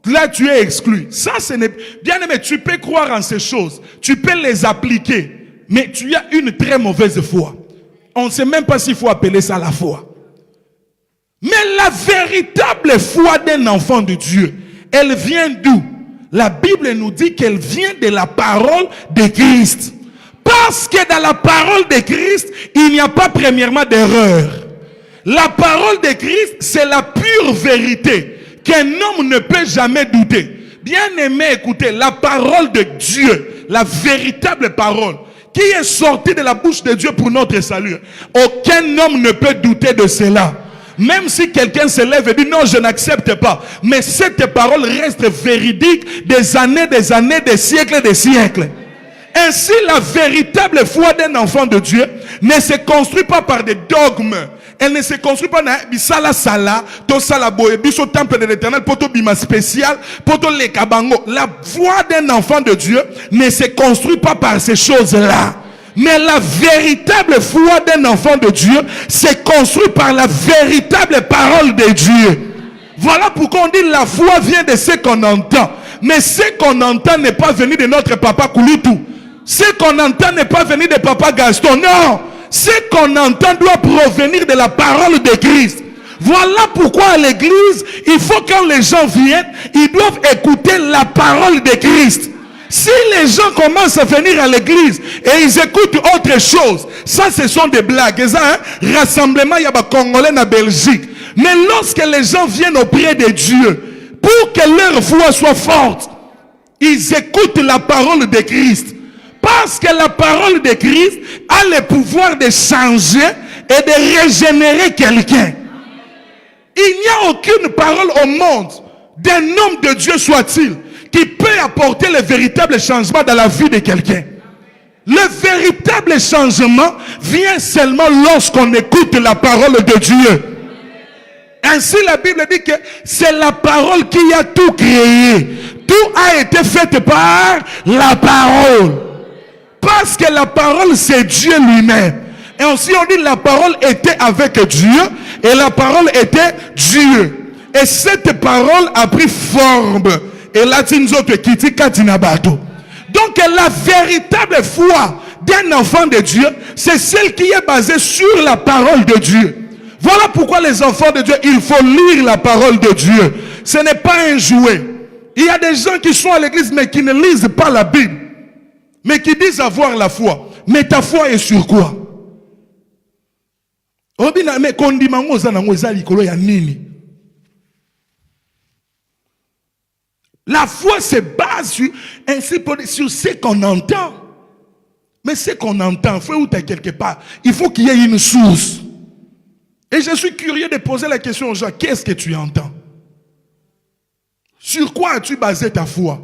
Là, tu es exclu. Ça, ce n'est... Bien aimé, tu peux croire en ces choses. Tu peux les appliquer. Mais tu as une très mauvaise foi. On ne sait même pas s'il faut appeler ça la foi. Mais la véritable foi d'un enfant de Dieu, elle vient d'où? La Bible nous dit qu'elle vient de la parole de Christ. Parce que dans la parole de Christ, il n'y a pas premièrement d'erreur. La parole de Christ, c'est la pure vérité qu'un homme ne peut jamais douter. Bien aimé, écoutez, la parole de Dieu, la véritable parole, qui est sortie de la bouche de Dieu pour notre salut. Aucun homme ne peut douter de cela. Même si quelqu'un se lève et dit non, je n'accepte pas. Mais cette parole reste véridique des années, des siècles, des siècles. Ainsi, la véritable foi d'un enfant de Dieu ne se construit pas par des dogmes. Elle ne se construit pas dans bisala sala, to sala boye, biso temple de l'Éternel, poto bima spécial, poto le kabango. La foi d'un enfant de Dieu ne se construit pas par ces choses-là. Mais la véritable foi d'un enfant de Dieu se construit par la véritable parole de Dieu. Voilà pourquoi on dit la foi vient de ce qu'on entend. Mais ce qu'on entend n'est pas venu de notre papa Kouloutou. Ce qu'on entend n'est pas venu de papa Gaston. Non. Ce qu'on entend doit provenir de la parole de Christ. Voilà pourquoi à l'église, il faut quand les gens viennent, ils doivent écouter la parole de Christ. Si les gens commencent à venir à l'église et ils écoutent autre chose, ça ce sont des blagues. Et ça, hein? Rassemblement, il y a des Congolais en Belgique. Mais lorsque les gens viennent auprès de Dieu, pour que leur foi soit forte, ils écoutent la parole de Christ. Parce que la parole de Christ a le pouvoir de changer et de régénérer quelqu'un. Il n'y a aucune parole au monde d'un homme de Dieu soit-il qui peut apporter le véritable changement dans la vie de quelqu'un. Le véritable changement vient seulement lorsqu'on écoute la parole de Dieu. Ainsi la Bible dit que c'est la parole qui a tout créé. Tout a été fait par la parole. Parce que la parole c'est Dieu lui-même. Et aussi on dit la parole était avec Dieu et la parole était Dieu. Et cette parole a pris forme. Et là, donc la véritable foi d'un enfant de Dieu, c'est celle qui est basée sur la parole de Dieu. Voilà pourquoi les enfants de Dieu, il faut lire la parole de Dieu. Ce n'est pas un jouet. Il y a des gens qui sont à l'église mais qui ne lisent pas la Bible. Mais qui disent avoir la foi. Mais ta foi est sur quoi? La foi se base sur ce qu'on entend. Mais ce qu'on entend, faut où tu es quelque part. Il faut qu'il y ait une source. Et je suis curieux de poser la question aux gens, qu'est-ce que tu entends? Sur quoi as-tu basé ta foi?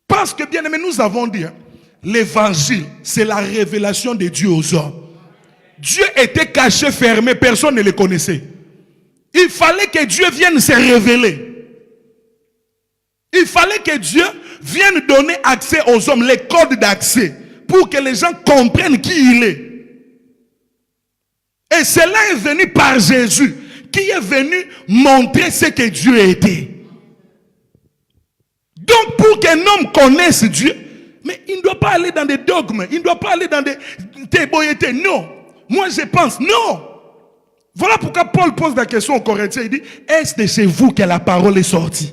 Parce que bien aimé, nous avons dit, l'évangile, c'est la révélation de Dieu aux hommes. Dieu était caché, fermé, personne ne le connaissait. Il fallait que Dieu vienne se révéler. Il fallait que Dieu vienne donner accès aux hommes, les codes d'accès, pour que les gens comprennent qui il est. Et cela est venu par Jésus, qui est venu montrer ce que Dieu était. Donc pour qu'un homme connaisse Dieu, mais il ne doit pas aller dans des dogmes, il ne doit pas aller dans des théboïétés. Non. Moi je pense, non. Voilà pourquoi Paul pose la question aux Corinthiens. Il dit, est-ce de chez vous que la parole est sortie?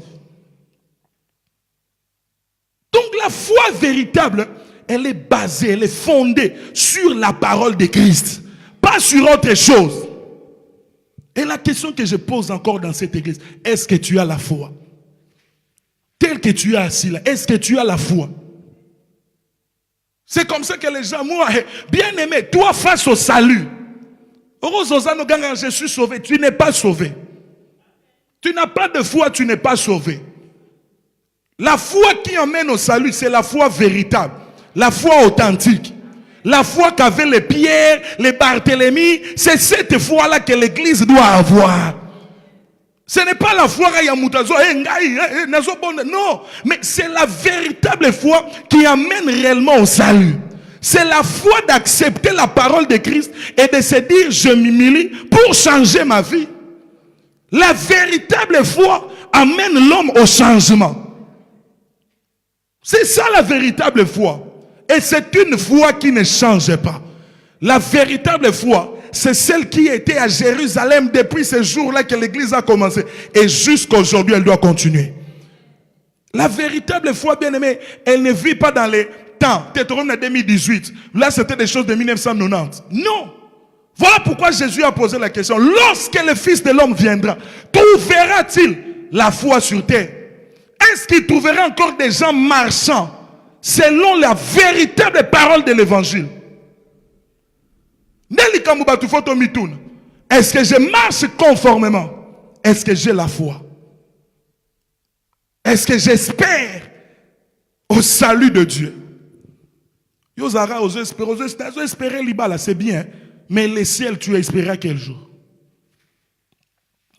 Donc la foi véritable, elle est basée, elle est fondée sur la parole de Christ, pas sur autre chose. Et la question que je pose encore dans cette église, est-ce que tu as la foi? Tel que tu es assis là, est-ce que tu as la foi? C'est comme ça que les gens, moi, bien aimé, toi face au salut, je suis sauvé, tu n'es pas sauvé. Tu n'as pas de foi, tu n'es pas sauvé. La foi qui emmène au salut, c'est la foi véritable, la foi authentique. La foi qu'avaient les Pierre, les Barthélemy, c'est cette foi-là que l'église doit avoir. Ce n'est pas la foi non, mais c'est la véritable foi qui amène réellement au salut. C'est la foi d'accepter la parole de Christ et de se dire je m'humilie pour changer ma vie. La véritable foi amène l'homme au changement. C'est ça la véritable foi. Et c'est une foi qui ne change pas. La véritable foi, c'est celle qui était à Jérusalem depuis ce jour-là que l'église a commencé. Et jusqu'à aujourd'hui, elle doit continuer. La véritable foi, bien aimée, elle ne vit pas dans les temps. Deutéronome 2018. Là, c'était des choses de 1990. Non. Voilà pourquoi Jésus a posé la question. Lorsque le Fils de l'homme viendra, trouvera-t-il la foi sur terre? Est-ce qu'il trouvera encore des gens marchant selon la véritable parole de l'évangile? Est-ce que je marche conformément? Est-ce que j'ai la foi? Est-ce que j'espère au salut de Dieu? C'est bien, mais le ciel, tu espérais quel jour?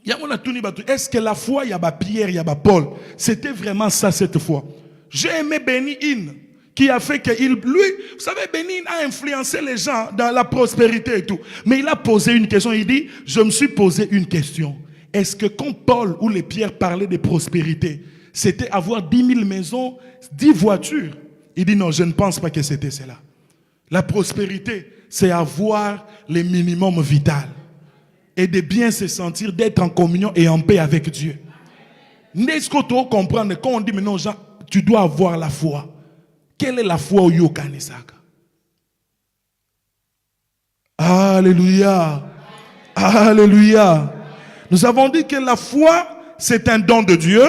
Est-ce que la foi, il y a Pierre, il y a Paul? C'était vraiment ça cette fois. J'ai aimé Bénin, qui a fait que lui, vous savez, Bénin a influencé les gens dans la prospérité et tout. Mais il a posé une question, il dit, je me suis posé une question. Est-ce que quand Paul ou les Pierre parlaient de prospérité, c'était avoir 10 000 maisons, 10 voitures? Il dit non, je ne pense pas que c'était cela. La prospérité, c'est avoir les minimums vitaux. Et de bien se sentir, d'être en communion et en paix avec Dieu. N'est-ce que tu comprends quand on dit mais non, Jean, tu dois avoir la foi. Quelle est la foi au Yokanisaka? Alléluia. Alléluia. Nous avons dit que la foi, c'est un don de Dieu.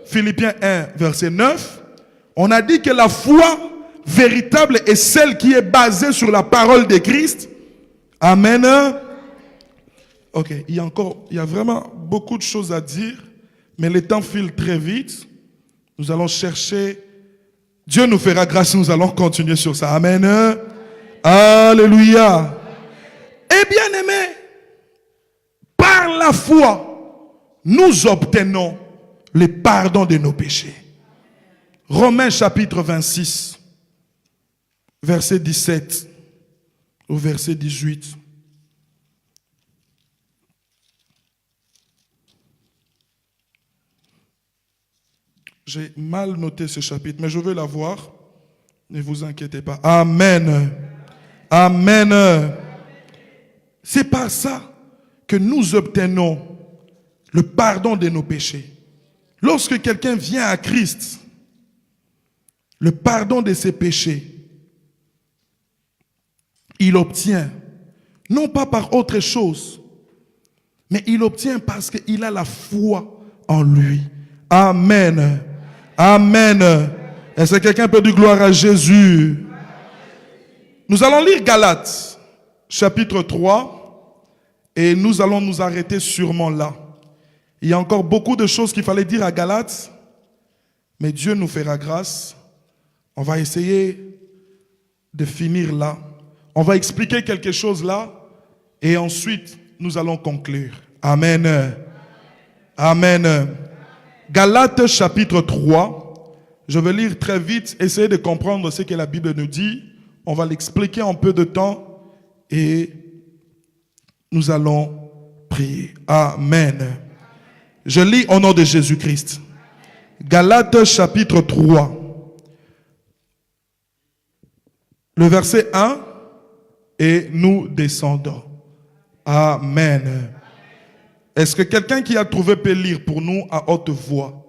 Philippiens 1, verset 9. On a dit que la foi véritable est celle qui est basée sur la parole de Christ. Amen. Ok, il y a vraiment beaucoup de choses à dire, mais le temps file très vite. Nous allons chercher. Dieu nous fera grâce, nous allons continuer sur ça. Amen. Alléluia. Et bien aimé, par la foi, nous obtenons le pardon de nos péchés. Romains chapitre 26, verset 17 au verset 18. J'ai mal noté ce chapitre, mais je vais l'avoir. Ne vous inquiétez pas. Amen. Amen. C'est par ça que nous obtenons le pardon de nos péchés. Lorsque quelqu'un vient à Christ, le pardon de ses péchés, il obtient, non pas par autre chose, mais il obtient parce qu'il a la foi en lui. Amen. Amen. Est-ce que quelqu'un peut dire gloire à Jésus? Nous allons lire Galates, chapitre 3, et nous allons nous arrêter sûrement là. Il y a encore beaucoup de choses qu'il fallait dire à Galates, mais Dieu nous fera grâce. On va essayer de finir là. On va expliquer quelque chose là, et ensuite nous allons conclure. Amen. Amen. Galates chapitre 3. Je vais lire très vite, essayer de comprendre ce que la Bible nous dit. On va l'expliquer en peu de temps et nous allons prier. Amen. Je lis au nom de Jésus-Christ. Galates chapitre 3. Le verset 1, et nous descendons. Amen. Est-ce que quelqu'un qui a trouvé peut lire pour nous à haute voix?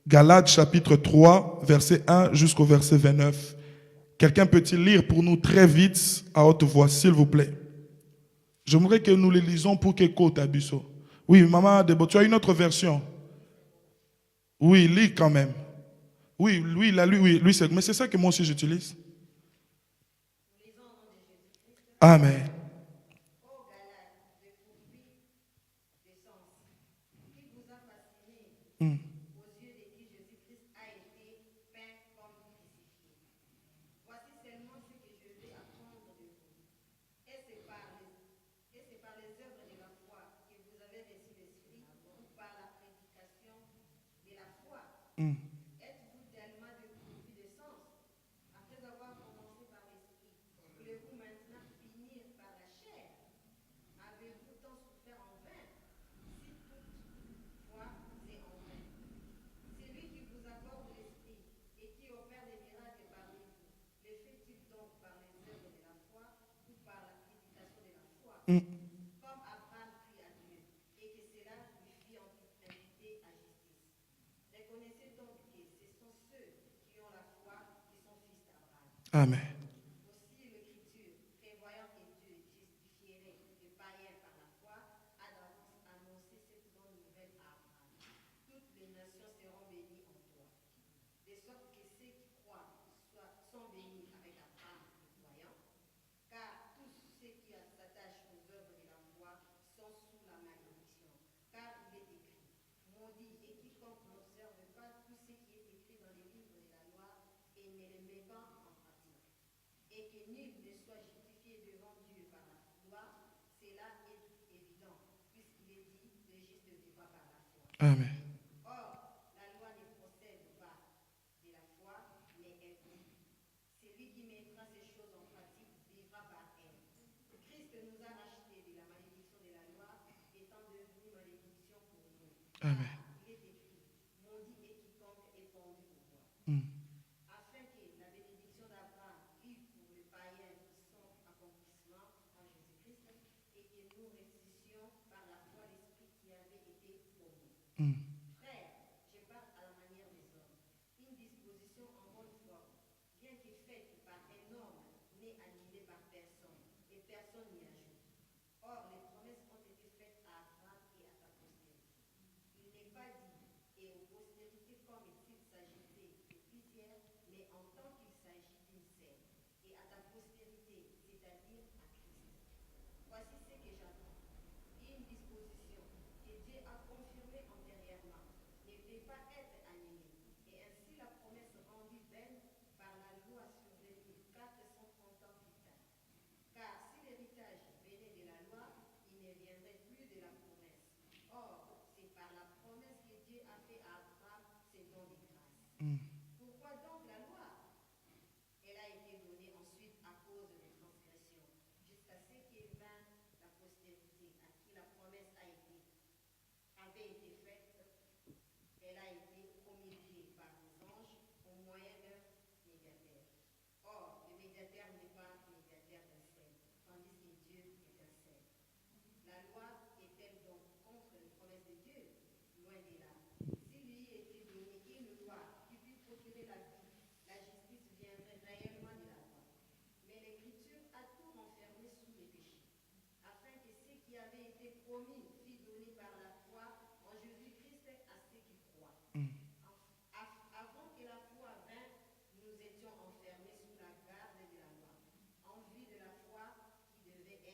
Galates chapitre 3, verset 1 jusqu'au verset 29. Quelqu'un peut-il lire pour nous très vite à haute voix, s'il vous plaît? J'aimerais que nous les lisons pour que côte à Busso. Oui, maman Debo, tu as une autre version? Oui, lis quand même. Oui, lui, il a lu, oui, lui, mais c'est ça que moi aussi j'utilise. Amen. Êtes-vous tellement dépourvu de sens? Après avoir commencé par l'esprit, voulez-vous maintenant finir par la chair? Avez-vous tant souffert en vain? Si toutefois c'est en vain. Celui qui vous accorde l'esprit et qui opère des miracles parmi vous, le fait-il donc par les œuvres de la foi ou par la prédication de la foi? Comme Abraham prit à Dieu, et que cela lui fit imputer à justice. Reconnaissez donc que ce sont ceux qui ont la foi qui sont fils d'Abraham. Amen. Aussi l'Écriture, prévoyant que Dieu justifierait les païens par la foi, a d'avance annoncé cette bonne nouvelle à Abraham. Toutes les nations seront bénies en toi. De sorte que ceux qui croient sont bénis avec Abraham, le croyant, car tous ceux qui s'attachent aux œuvres de la foi sont sous la malédiction. Car il est écrit, maudit est quiconque n'observe pas tout ce qui est écrit dans les livres de la loi et ne les met pas en pratique. Et que nul ne soit justifié devant Dieu par la loi, cela est évident, puisqu'il est dit, le juste vivra par la foi. Amen. Or, la loi ne procède pas de la foi, mais elle dit, celui qui mettra ces choses en pratique vivra par elle. Christ nous a rachetés de la malédiction de la loi, étant devenu malédiction pour nous. Amen. Il est écrit, maudit est quiconque est pendu au bois. Afin que la bénédiction d'Abraham vive pour les païens qui sont accomplissement en Jésus-Christ et que nous ressuscitions par la foi l'esprit qui avait été promis. Frères, je parle à la manière des hommes. Une disposition en bonne forme, bien que faite par un homme, n'est annulée par personne, et personne n'y ajoute. Or, les promesses ont été faites à Abraham et à sa postérité. Il n'est pas dit, et aux postérités comme s'il s'agissait de plusieurs, mais en tant qu'il s'agit d'une seule, et à ta postérité, c'est-à-dire à Christ. Voici ce que j'attends. Une disposition que Dieu a confirmée antérieurement ne peut pas être annulée, et ainsi la promesse rendue vaine par la loi survenue 430 ans plus tard. Car si l'héritage venait de la loi, il ne viendrait plus de la promesse. Or, c'est par la promesse que Dieu a fait à Abraham ses dons de grâce. Pourquoi donc la loi? Elle a été donnée ensuite à cause des transgressions, jusqu'à ce qu'elle vint la postérité à qui la promesse avait été faite. Elle a été promulguée par les anges au moyen d'un médiateur. Or, le médiateur n'est pas médiateur d'un seul, tandis que Dieu est un seul. La loi est-elle donc contre les promesses de Dieu? Loin de là. S'il lui était donné une loi qui pût procurer la vie, la justice viendrait réellement de la loi. Mais l'Écriture a tout renfermé sous le péché, afin que ce qui avait été promis fût donné par la foi en Jésus-Christ à ceux qui croient. Avant que la foi vînt, nous étions enfermés sous la garde de la loi, en vue de la foi qui devait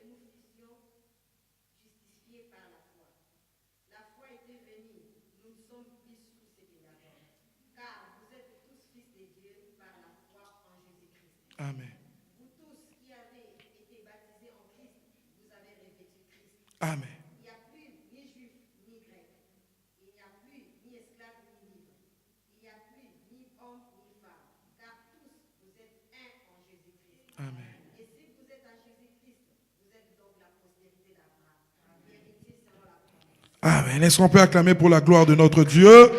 que nous fussions justifiés par la foi. La foi était venue, nous ne sommes plus sous ce que d'avant. Car vous êtes tous fils de Dieu par la foi en Jésus-Christ. Amen. Vous tous qui avez été baptisés en Christ, vous avez revêtu Christ. Amen. Il n'y a plus ni juif ni grec. Il n'y a plus ni esclave ni libre. Il n'y a plus ni homme ni femme. Car tous vous êtes un en Jésus-Christ. Amen. Et si vous êtes en Jésus-Christ, vous êtes donc la postérité d'Abraham, héritier selon la promesse. Amen. Est-ce qu'on peut acclamer pour la gloire de notre Dieu?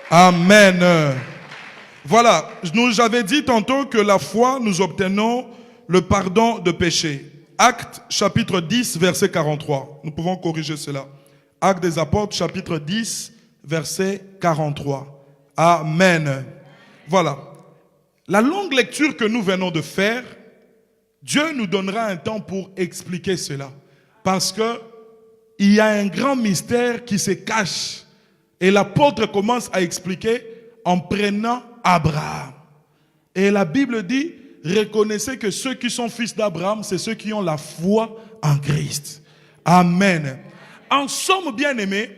Amen. Voilà, j'avais dit tantôt que la foi, nous obtenons le pardon de péché. Actes chapitre 10, verset 43. Nous pouvons corriger cela. Actes des apôtres, chapitre 10, verset 43. Amen. Voilà. La longue lecture que nous venons de faire, Dieu nous donnera un temps pour expliquer cela. Parce que il y a un grand mystère qui se cache. Et l'apôtre commence à expliquer en prenant Abraham. Et la Bible dit, reconnaissez que ceux qui sont fils d'Abraham, c'est ceux qui ont la foi en Christ. Amen. En somme, bien-aimés,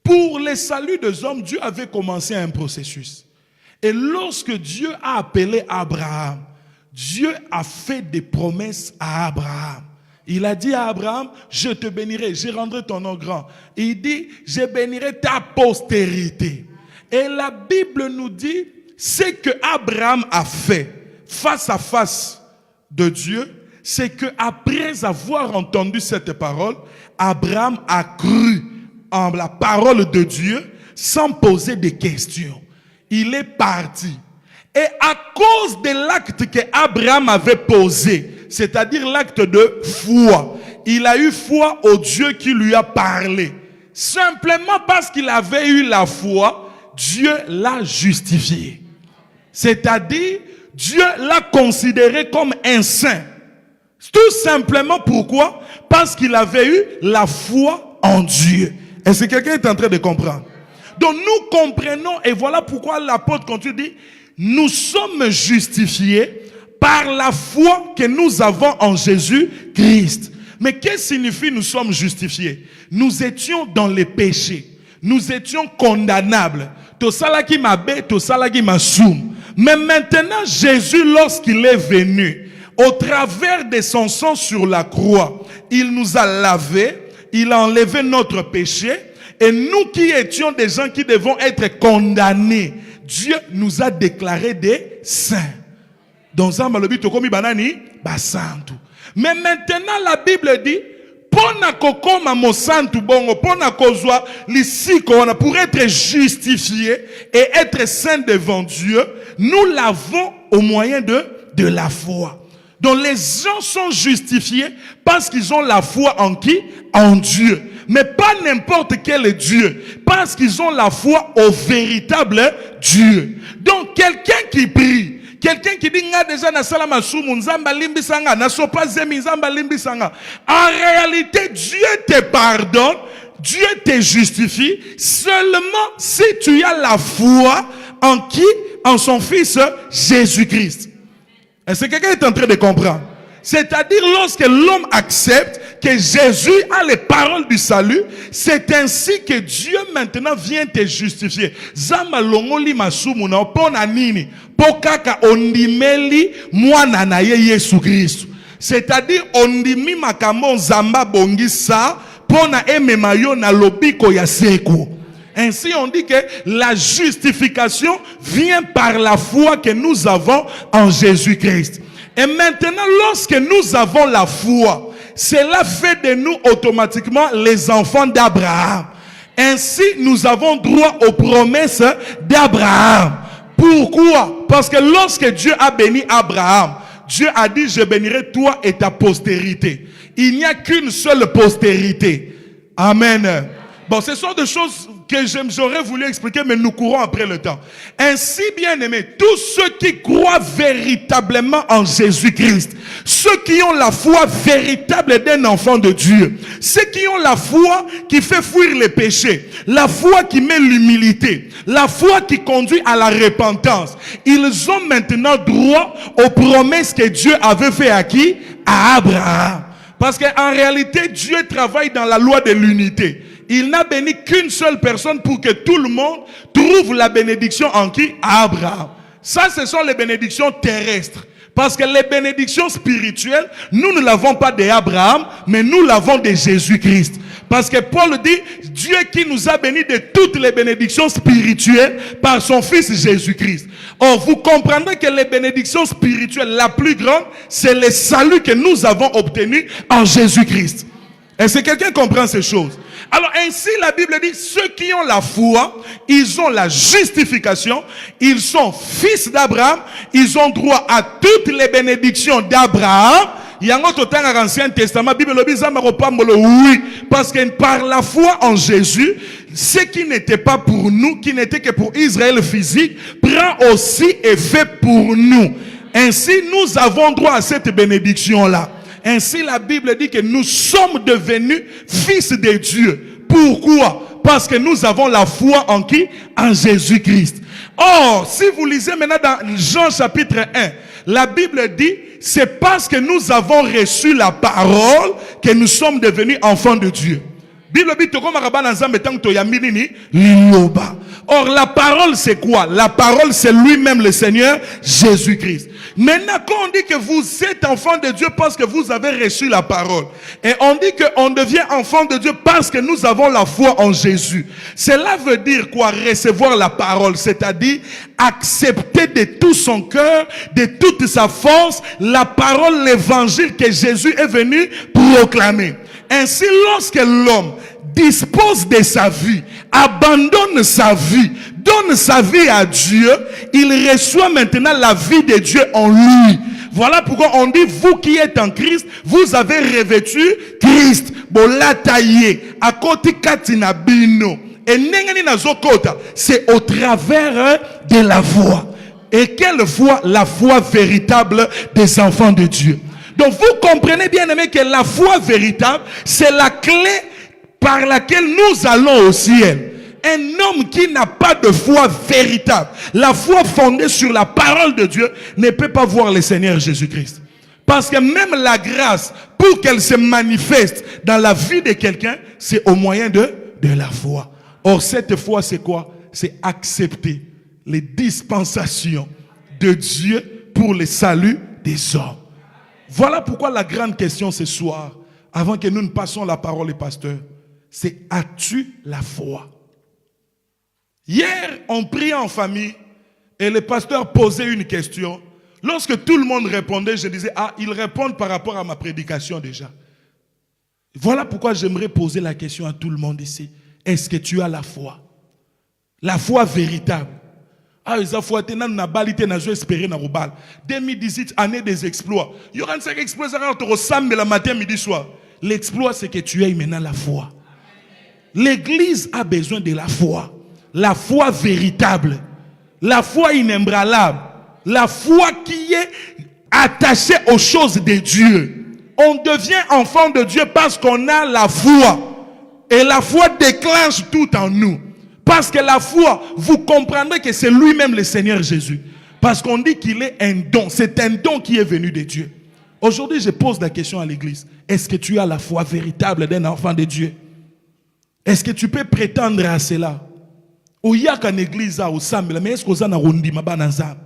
pour le salut des hommes, Dieu avait commencé un processus. Et lorsque Dieu a appelé Abraham, Dieu a fait des promesses à Abraham. Il a dit à Abraham, je te bénirai, je rendrai ton nom grand. Il dit, je bénirai ta postérité. Et la Bible nous dit, ce que Abraham a fait face à face de Dieu, c'est que après avoir entendu cette parole, Abraham a cru en la parole de Dieu sans poser de questions. Il est parti. Et à cause de l'acte que Abraham avait posé, c'est-à-dire l'acte de foi, il a eu foi au Dieu qui lui a parlé. Simplement parce qu'il avait eu la foi, Dieu l'a justifié. C'est-à-dire, Dieu l'a considéré comme un saint. Tout simplement pourquoi? Parce qu'il avait eu la foi en Dieu. Est-ce que quelqu'un est en train de comprendre? Donc nous comprenons, et voilà pourquoi l'apôtre continue de dire, nous sommes justifiés par la foi que nous avons en Jésus-Christ. Mais qu'est-ce que signifie nous sommes justifiés? Nous étions dans les péchés. Nous étions condamnables. Mais maintenant, Jésus, lorsqu'il est venu, au travers de son sang sur la croix, il nous a lavés, il a enlevé notre péché, et nous qui étions des gens qui devons être condamnés, Dieu nous a déclarés des saints. Dans un malobi tokomi banani basantu. Mais maintenant la Bible dit pona kokoma mo santu bongo pona kozwa lisiko pour être justifié et être saint devant Dieu, nous l'avons au moyen de la foi. Donc les gens sont justifiés parce qu'ils ont la foi en qui? En Dieu. Mais pas n'importe quel Dieu. Parce qu'ils ont la foi au véritable Dieu. Donc quelqu'un qui prie, quelqu'un qui dit déjà na salama sumu nzamba limbisanga na sopa zemi nzamba limbisanga. En réalité, Dieu te pardonne, Dieu te justifie seulement si tu as la foi en qui? En son fils Jésus-Christ. Est-ce que quelqu'un est en train de comprendre? C'est-à-dire lorsque l'homme accepte que Jésus a les paroles du salut, c'est ainsi que Dieu maintenant vient te justifier. Zamba longoli masumu na pona nini? Pokaka ondimeli mwana na Yesu Christ. C'est-à-dire ondimi makambo zamba bongisa pona ememayo na lobiko ya seko. Ainsi on dit que la justification vient par la foi que nous avons en Jésus-Christ. Et maintenant, lorsque nous avons la foi, cela fait de nous automatiquement les enfants d'Abraham. Ainsi, nous avons droit aux promesses d'Abraham. Pourquoi? Parce que lorsque Dieu a béni Abraham, Dieu a dit, je bénirai toi et ta postérité. Il n'y a qu'une seule postérité. Amen. Bon, ce sont des choses que j'aurais voulu expliquer, mais nous courons après le temps. Ainsi, bien aimés, tous ceux qui croient véritablement en Jésus-Christ, ceux qui ont la foi véritable d'un enfant de Dieu, ceux qui ont la foi qui fait fuir les péchés, la foi qui met l'humilité, la foi qui conduit à la repentance, ils ont maintenant droit aux promesses que Dieu avait fait à qui? À Abraham. Parce qu'en réalité, Dieu travaille dans la loi de l'unité. Il n'a béni qu'une seule personne pour que tout le monde trouve la bénédiction en qui? À Abraham. Ça, ce sont les bénédictions terrestres. Parce que les bénédictions spirituelles, nous ne l'avons pas d'Abraham, mais nous l'avons de Jésus-Christ. Parce que Paul dit, Dieu qui nous a bénis de toutes les bénédictions spirituelles par son Fils Jésus-Christ. Or, vous comprendrez que les bénédictions spirituelles, la plus grande, c'est le salut que nous avons obtenu en Jésus-Christ. Est-ce que quelqu'un comprend ces choses? Alors ainsi la Bible dit, ceux qui ont la foi, ils ont la justification, ils sont fils d'Abraham, ils ont droit à toutes les bénédictions d'Abraham. Il y a un autre temps dans l'Ancien Testament, Bible oui, parce que par la foi en Jésus, ce qui n'était pas pour nous, qui n'était que pour Israël physique, prend aussi effet pour nous. Ainsi, nous avons droit à cette bénédiction-là. Ainsi, la Bible dit que nous sommes devenus fils de Dieu. Pourquoi? Parce que nous avons la foi en qui? En Jésus-Christ. Or, si vous lisez maintenant dans Jean chapitre 1, la Bible dit, c'est parce que nous avons reçu la parole que nous sommes devenus enfants de Dieu. Or, la parole, c'est quoi? La parole, c'est lui-même le Seigneur Jésus-Christ. Maintenant, quand on dit que vous êtes enfant de Dieu parce que vous avez reçu la parole, et on dit qu'on devient enfant de Dieu parce que nous avons la foi en Jésus, cela veut dire quoi? Recevoir la parole, c'est-à-dire accepter de tout son cœur, de toute sa force, la parole, l'évangile que Jésus est venu proclamer. Ainsi, lorsque l'homme dispose de sa vie, abandonne sa vie, donne sa vie à Dieu, il reçoit maintenant la vie de Dieu en lui. Voilà pourquoi on dit, vous qui êtes en Christ, vous avez revêtu Christ. Bolataye, à côté katina bino. Et nengani nazokota, c'est au travers de la foi. Et quelle foi? La foi véritable des enfants de Dieu. Donc vous comprenez bien aimé que la foi véritable, c'est la clé par laquelle nous allons au ciel. Un homme qui n'a pas de foi véritable, la foi fondée sur la parole de Dieu, ne peut pas voir le Seigneur Jésus-Christ. Parce que même la grâce, pour qu'elle se manifeste dans la vie de quelqu'un, c'est au moyen de la foi. Or cette foi, c'est quoi? C'est accepter les dispensations de Dieu pour le salut des hommes. Voilà pourquoi la grande question ce soir, avant que nous ne passions la parole au pasteur, c'est: as-tu la foi? Hier, on priait en famille et le pasteur posait une question. Lorsque tout le monde répondait, je disais, ah, ils répondent par rapport à ma prédication déjà. Voilà pourquoi j'aimerais poser la question à tout le monde ici. Est-ce que tu as la foi? La foi véritable. Ah, ils ont foi, na balité, na espéré na roubal. 2018, année des exploits. Il y aura 5 exploits, ça va le matin, midi, soir. L'exploit, c'est que tu aies maintenant la foi. L'église a besoin de la foi. La foi véritable. La foi inébranlable. La foi qui est attachée aux choses de Dieu. On devient enfant de Dieu parce qu'on a la foi. Et la foi déclenche tout en nous. Parce que la foi, vous comprendrez que c'est lui-même le Seigneur Jésus. Parce qu'on dit qu'il est un don. C'est un don qui est venu de Dieu. Aujourd'hui, je pose la question à l'église. Est-ce que tu as la foi véritable d'un enfant de Dieu? Est-ce que tu peux prétendre à cela? Ou y a qu'une église au Sambela, mais est-ce qu'on a rondi ma banazam?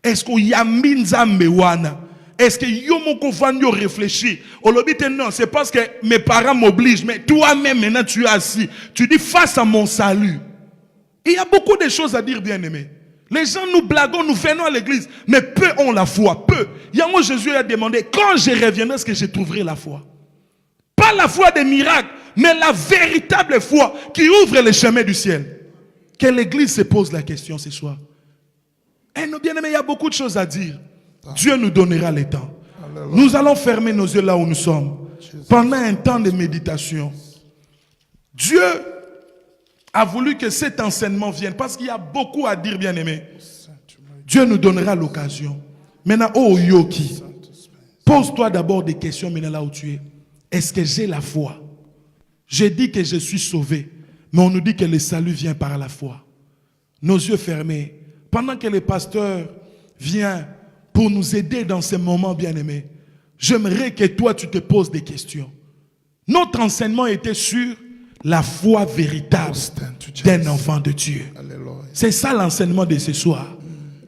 Est-ce qu'il y a minzambe wana? Est-ce que yomoko vanyo réfléchit? Non, c'est parce que mes parents m'obligent, mais toi-même maintenant tu es assis. Tu dis face à mon salut. Il y a beaucoup de choses à dire, bien-aimés. Les gens nous blaguons, nous venons à l'église, mais peu ont la foi, peu. Il y a moi Jésus a demandé, quand je reviendrai, est-ce que je trouverai la foi? Pas la foi des miracles, mais la véritable foi qui ouvre les chemins du ciel. Que l'église se pose la question ce soir. Et nos bien-aimés, il y a beaucoup de choses à dire. Dieu nous donnera le temps. Nous allons fermer nos yeux là où nous sommes. Pendant un temps de méditation. Dieu a voulu que cet enseignement vienne, parce qu'il y a beaucoup à dire, bien-aimé. Dieu nous donnera l'occasion. Maintenant, oh Yoki, pose-toi d'abord des questions maintenant là où tu es. Est-ce que j'ai la foi? J'ai dit que je suis sauvé, mais on nous dit que le salut vient par la foi. Nos yeux fermés, pendant que le pasteur vient pour nous aider dans ces moments, bien-aimés, j'aimerais que toi tu te poses des questions. Notre enseignement était sur la foi véritable d'un enfant de Dieu. C'est ça l'enseignement de ce soir.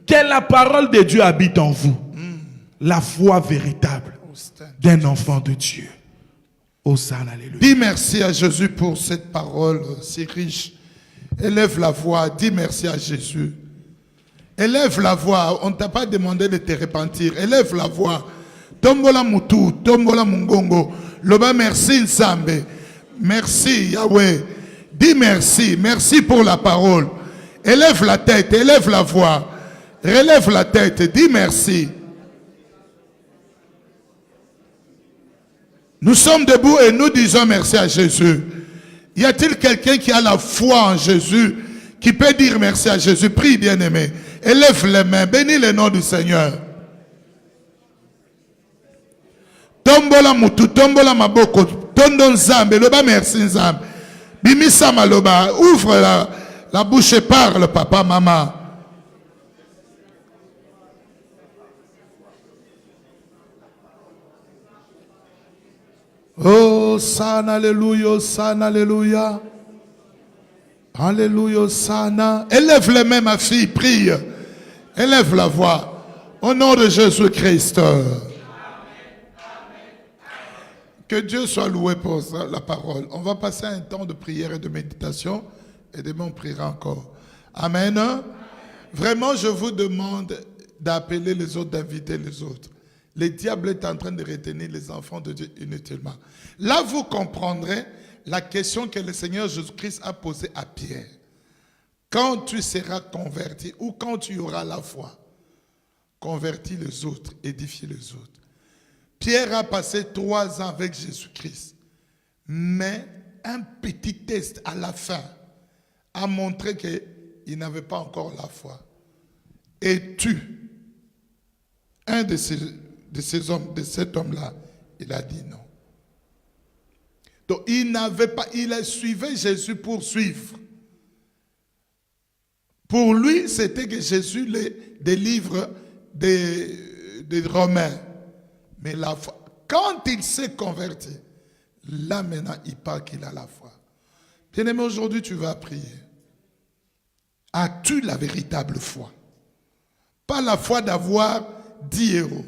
Que la parole de Dieu habite en vous. La foi véritable d'un enfant de Dieu. Hosanna, alléluia. Dis merci à Jésus pour cette parole si riche. Élève la voix, dis merci à Jésus. Élève la voix, on ne t'a pas demandé de te repentir. Élève la voix. Tombola mutu, tombola mungongo. Loba merci Nzambe. Merci Yahweh. Dis merci, merci pour la parole. Élève la tête, élève la voix. Relève la tête, dis merci. Nous sommes debout et nous disons merci à Jésus. Y a-t-il quelqu'un qui a la foi en Jésus, qui peut dire merci à Jésus? Prie, bien-aimé. Élève les mains, bénis le nom du Seigneur. Tombola mutu, tombola maboko, tondo nzambe, loba merci nzambe. Bimisa maloba, ouvre la bouche et parle, papa, maman. Oh, sana, alléluia, sana, alléluia. Alléluia, sana. Élève les mains, ma fille, prie. Élève la voix. Au nom de Jésus-Christ. Que Dieu soit loué pour ça, la parole. On va passer un temps de prière et de méditation. Et demain, on priera encore. Amen. Vraiment, je vous demande d'appeler les autres, d'inviter les autres. Le diable est en train de retenir les enfants de Dieu inutilement. Là, vous comprendrez la question que le Seigneur Jésus-Christ a posée à Pierre. Quand tu seras converti ou quand tu auras la foi, convertis les autres, édifie les autres. Pierre a passé 3 ans avec Jésus-Christ. Mais un petit test à la fin a montré qu'il n'avait pas encore la foi. Et tu, un de ces hommes, de cet homme-là, il a dit non. Donc il a suivi Jésus pour suivre. Pour lui, c'était que Jésus les délivre des Romains. Mais la foi, quand il s'est converti, là maintenant, il parle qu'il a la foi. Bien-aimé, aujourd'hui, tu vas prier. As-tu la véritable foi? Pas la foi d'avoir 10 euros.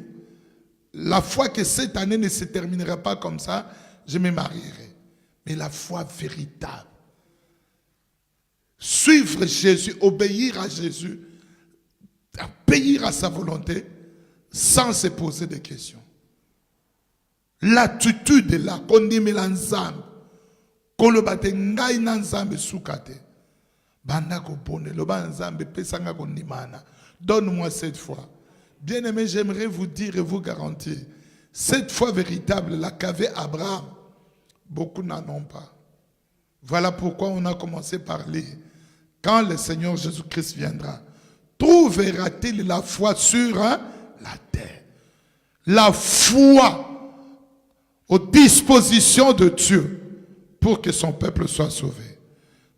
La foi que cette année ne se terminera pas comme ça, je me marierai. Mais la foi véritable. Suivre Jésus, obéir à Jésus, obéir à sa volonté, sans se poser de questions. L'attitude est là, qu'on dit l'ensemble, qu'on le batte ngai n'ensemble soukate. Bandako bonne, le banzambe pesanga kondimana. Donne-moi cette foi. Bien-aimé, j'aimerais vous dire et vous garantir, cette foi véritable, la qu'avait Abraham, beaucoup n'en ont pas. Voilà pourquoi on a commencé par lire. Quand le Seigneur Jésus-Christ viendra, trouvera-t-il la foi sur la terre? La foi aux dispositions de Dieu pour que son peuple soit sauvé.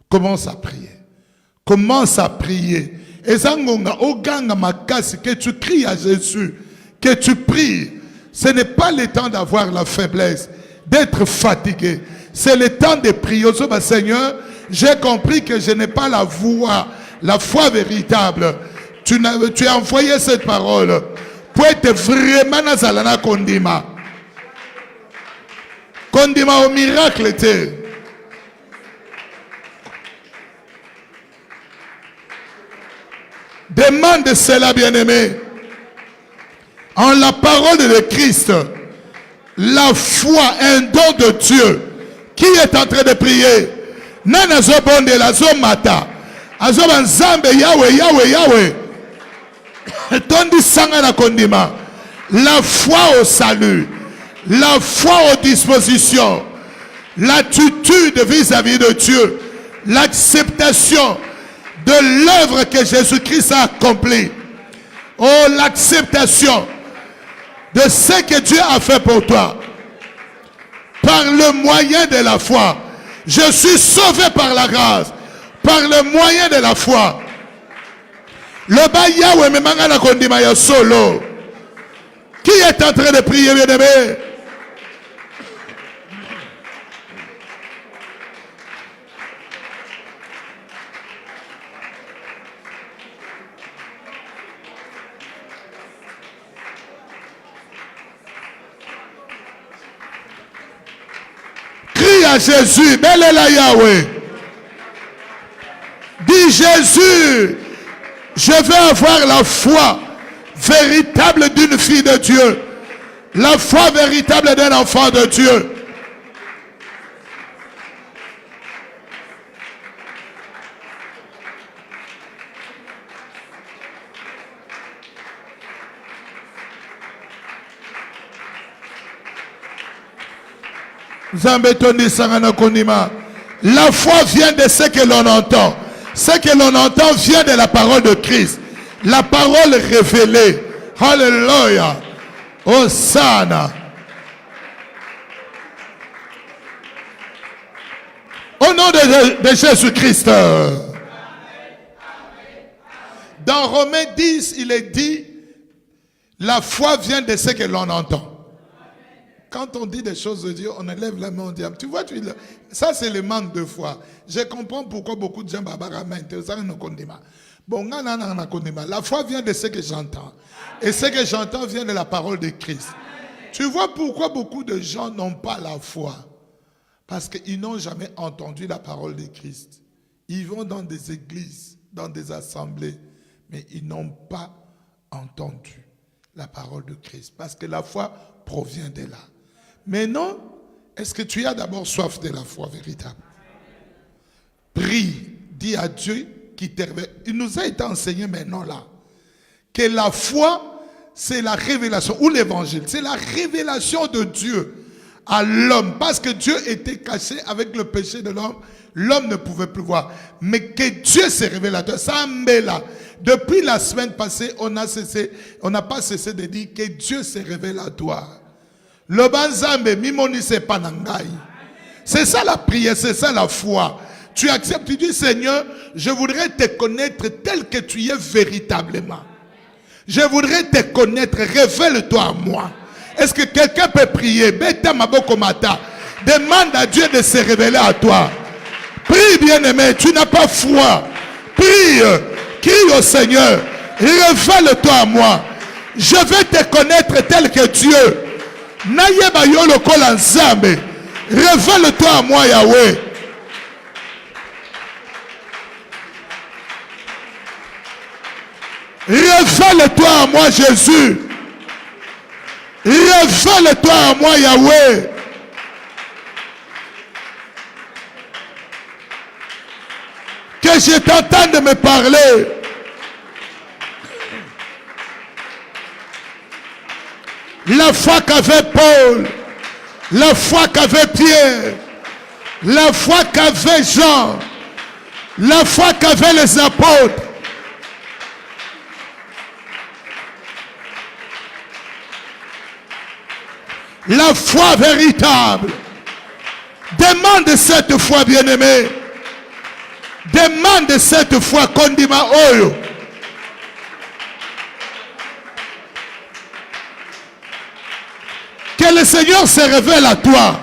Commence à prier. Commence à prier. Et que tu cries à Jésus, que tu pries. Ce n'est pas le temps d'avoir la faiblesse, d'être fatigué. C'est le temps de prier. Seigneur, j'ai compris que je n'ai pas la foi véritable. Tu as envoyé cette parole pour être vraiment dans la kondima. Kondima au miracle. Demande cela, bien-aimé. En la parole de Christ, la foi, un don de Dieu. Qui est en train de prier? Nana zobonde la zomata. Azoban zambe Yahweh, Yahweh, Yahweh. Tondi sanga na kondima. La foi au salut. La foi aux dispositions. L'attitude vis-à-vis de Dieu. l'acceptation de l'œuvre que Jésus-Christ a accomplie. Oh, l'acceptation de ce que Dieu a fait pour toi. Par le moyen de la foi. Je suis sauvé par la grâce. Par le moyen de la foi. Le Yahweh me mangala kondima ya solo. Qui est en train de prier, bien-aimé? Crie à Jésus, belle est la Yahweh. Dis Jésus, je vais avoir la foi véritable d'une fille de Dieu. La foi véritable d'un enfant de Dieu. La foi vient de ce que l'on entend. Ce que l'on entend vient de la parole de Christ. La parole révélée. Alléluia. Hosanna. Au nom de Jésus-Christ. Dans Romains 10, il est dit, la foi vient de ce que l'on entend. Quand on dit des choses de Dieu, on élève la main, on dit, tu vois, ça c'est le manque de foi. Je comprends pourquoi beaucoup de gens, la foi vient de ce que j'entends. Et ce que j'entends vient de la parole de Christ. Tu vois pourquoi beaucoup de gens n'ont pas la foi? Parce qu'ils n'ont jamais entendu la parole de Christ. Ils vont dans des églises, dans des assemblées, mais ils n'ont pas entendu la parole de Christ. Parce que la foi provient de là. Mais non, est-ce que tu as d'abord soif de la foi véritable? Prie, dis à Dieu qui te révèle. Il nous a été enseigné maintenant là, que la foi, c'est la révélation, ou l'évangile, c'est la révélation de Dieu à l'homme. Parce que Dieu était caché avec le péché de l'homme, l'homme ne pouvait plus voir. Mais que Dieu s'est révélé à toi, ça met là. Depuis la semaine passée, on n'a pas cessé de dire que Dieu s'est révélé à toi. Le banzambe, mimoni se panangai. C'est ça la prière, c'est ça la foi. Tu acceptes, tu dis Seigneur, je voudrais te connaître tel que tu es véritablement. Je voudrais te connaître, révèle-toi à moi. Est-ce que quelqu'un peut prier? Beta maboko mata. Demande à Dieu de se révéler à toi. Prie bien-aimé, tu n'as pas foi. Prie, crie au Seigneur, révèle-toi à moi. Je vais te connaître tel que Dieu. Nayeba yo lokola nzambe. Révèle-toi à moi, Yahweh. Révèle-toi à moi, Jésus. Révèle-toi à moi, Yahweh. Que je t'entende me parler. La foi qu'avait Paul, la foi qu'avait Pierre, la foi qu'avait Jean, la foi qu'avaient les apôtres. La foi véritable. Demande cette foi, bien-aimé. Demande cette foi, Kondima Oyo. Que le Seigneur se révèle à toi.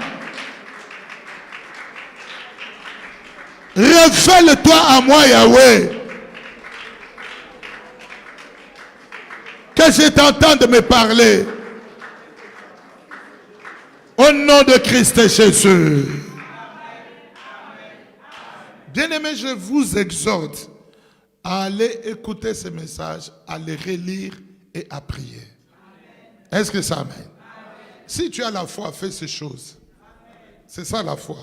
Révèle-toi à moi, Yahweh. Que je t'entende me parler. Au nom de Christ Jésus. Bien-aimés, je vous exhorte à aller écouter ce message, à les relire et à prier. Est-ce que ça amène? Si tu as la foi, fais ces choses. C'est ça la foi.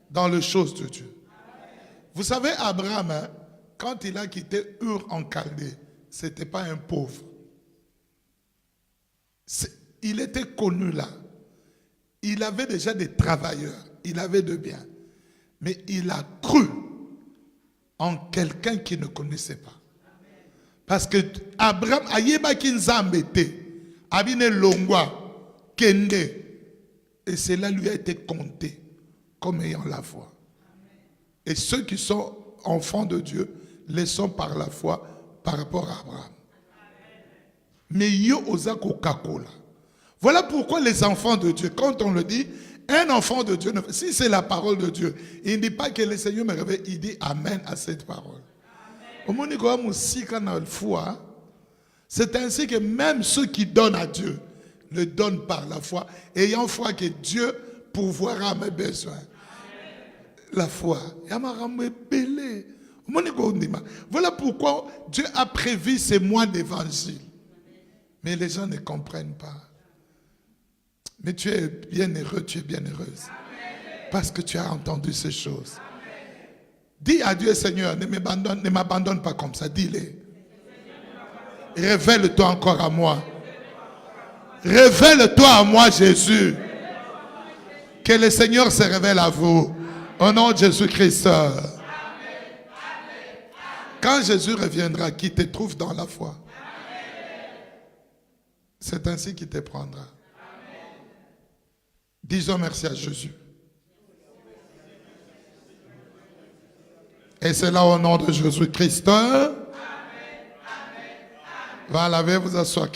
Dans les choses de Dieu. Vous savez, Abraham, hein, quand il a quitté Ur en Chaldée, ce n'était pas un pauvre. Il était connu là. Il avait déjà des travailleurs. Il avait de biens. Mais il a cru en quelqu'un qu'il ne connaissait pas. Parce que Abraham a yeba kinzambe te, abine longwa, kende, et cela lui a été compté comme ayant la foi. Et ceux qui sont enfants de Dieu les sont par la foi par rapport à Abraham. Mais yo oza kokakola. Voilà pourquoi les enfants de Dieu, quand on le dit, un enfant de Dieu, si c'est la parole de Dieu, il ne dit pas que le Seigneur me réveille, il dit Amen à cette parole. C'est ainsi que même ceux qui donnent à Dieu le donnent par la foi, ayant foi que Dieu pourvoira à mes besoins. La foi. Voilà pourquoi Dieu a prévu ces mois d'évangile. Mais les gens ne comprennent pas. Mais tu es bien heureux, tu es bien heureuse. Parce que tu as entendu ces choses. Dis à Dieu, Seigneur, ne m'abandonne pas comme ça. Dis-le. Révèle-toi encore à moi. Révèle-toi à moi, Jésus. Que le Seigneur se révèle à vous. Au nom de Jésus-Christ. Quand Jésus reviendra, qu'il te trouve dans la foi. C'est ainsi qu'il te prendra. Disons merci à Jésus. Et c'est là au nom de Jésus-Christ. Va laver, vous asseoir.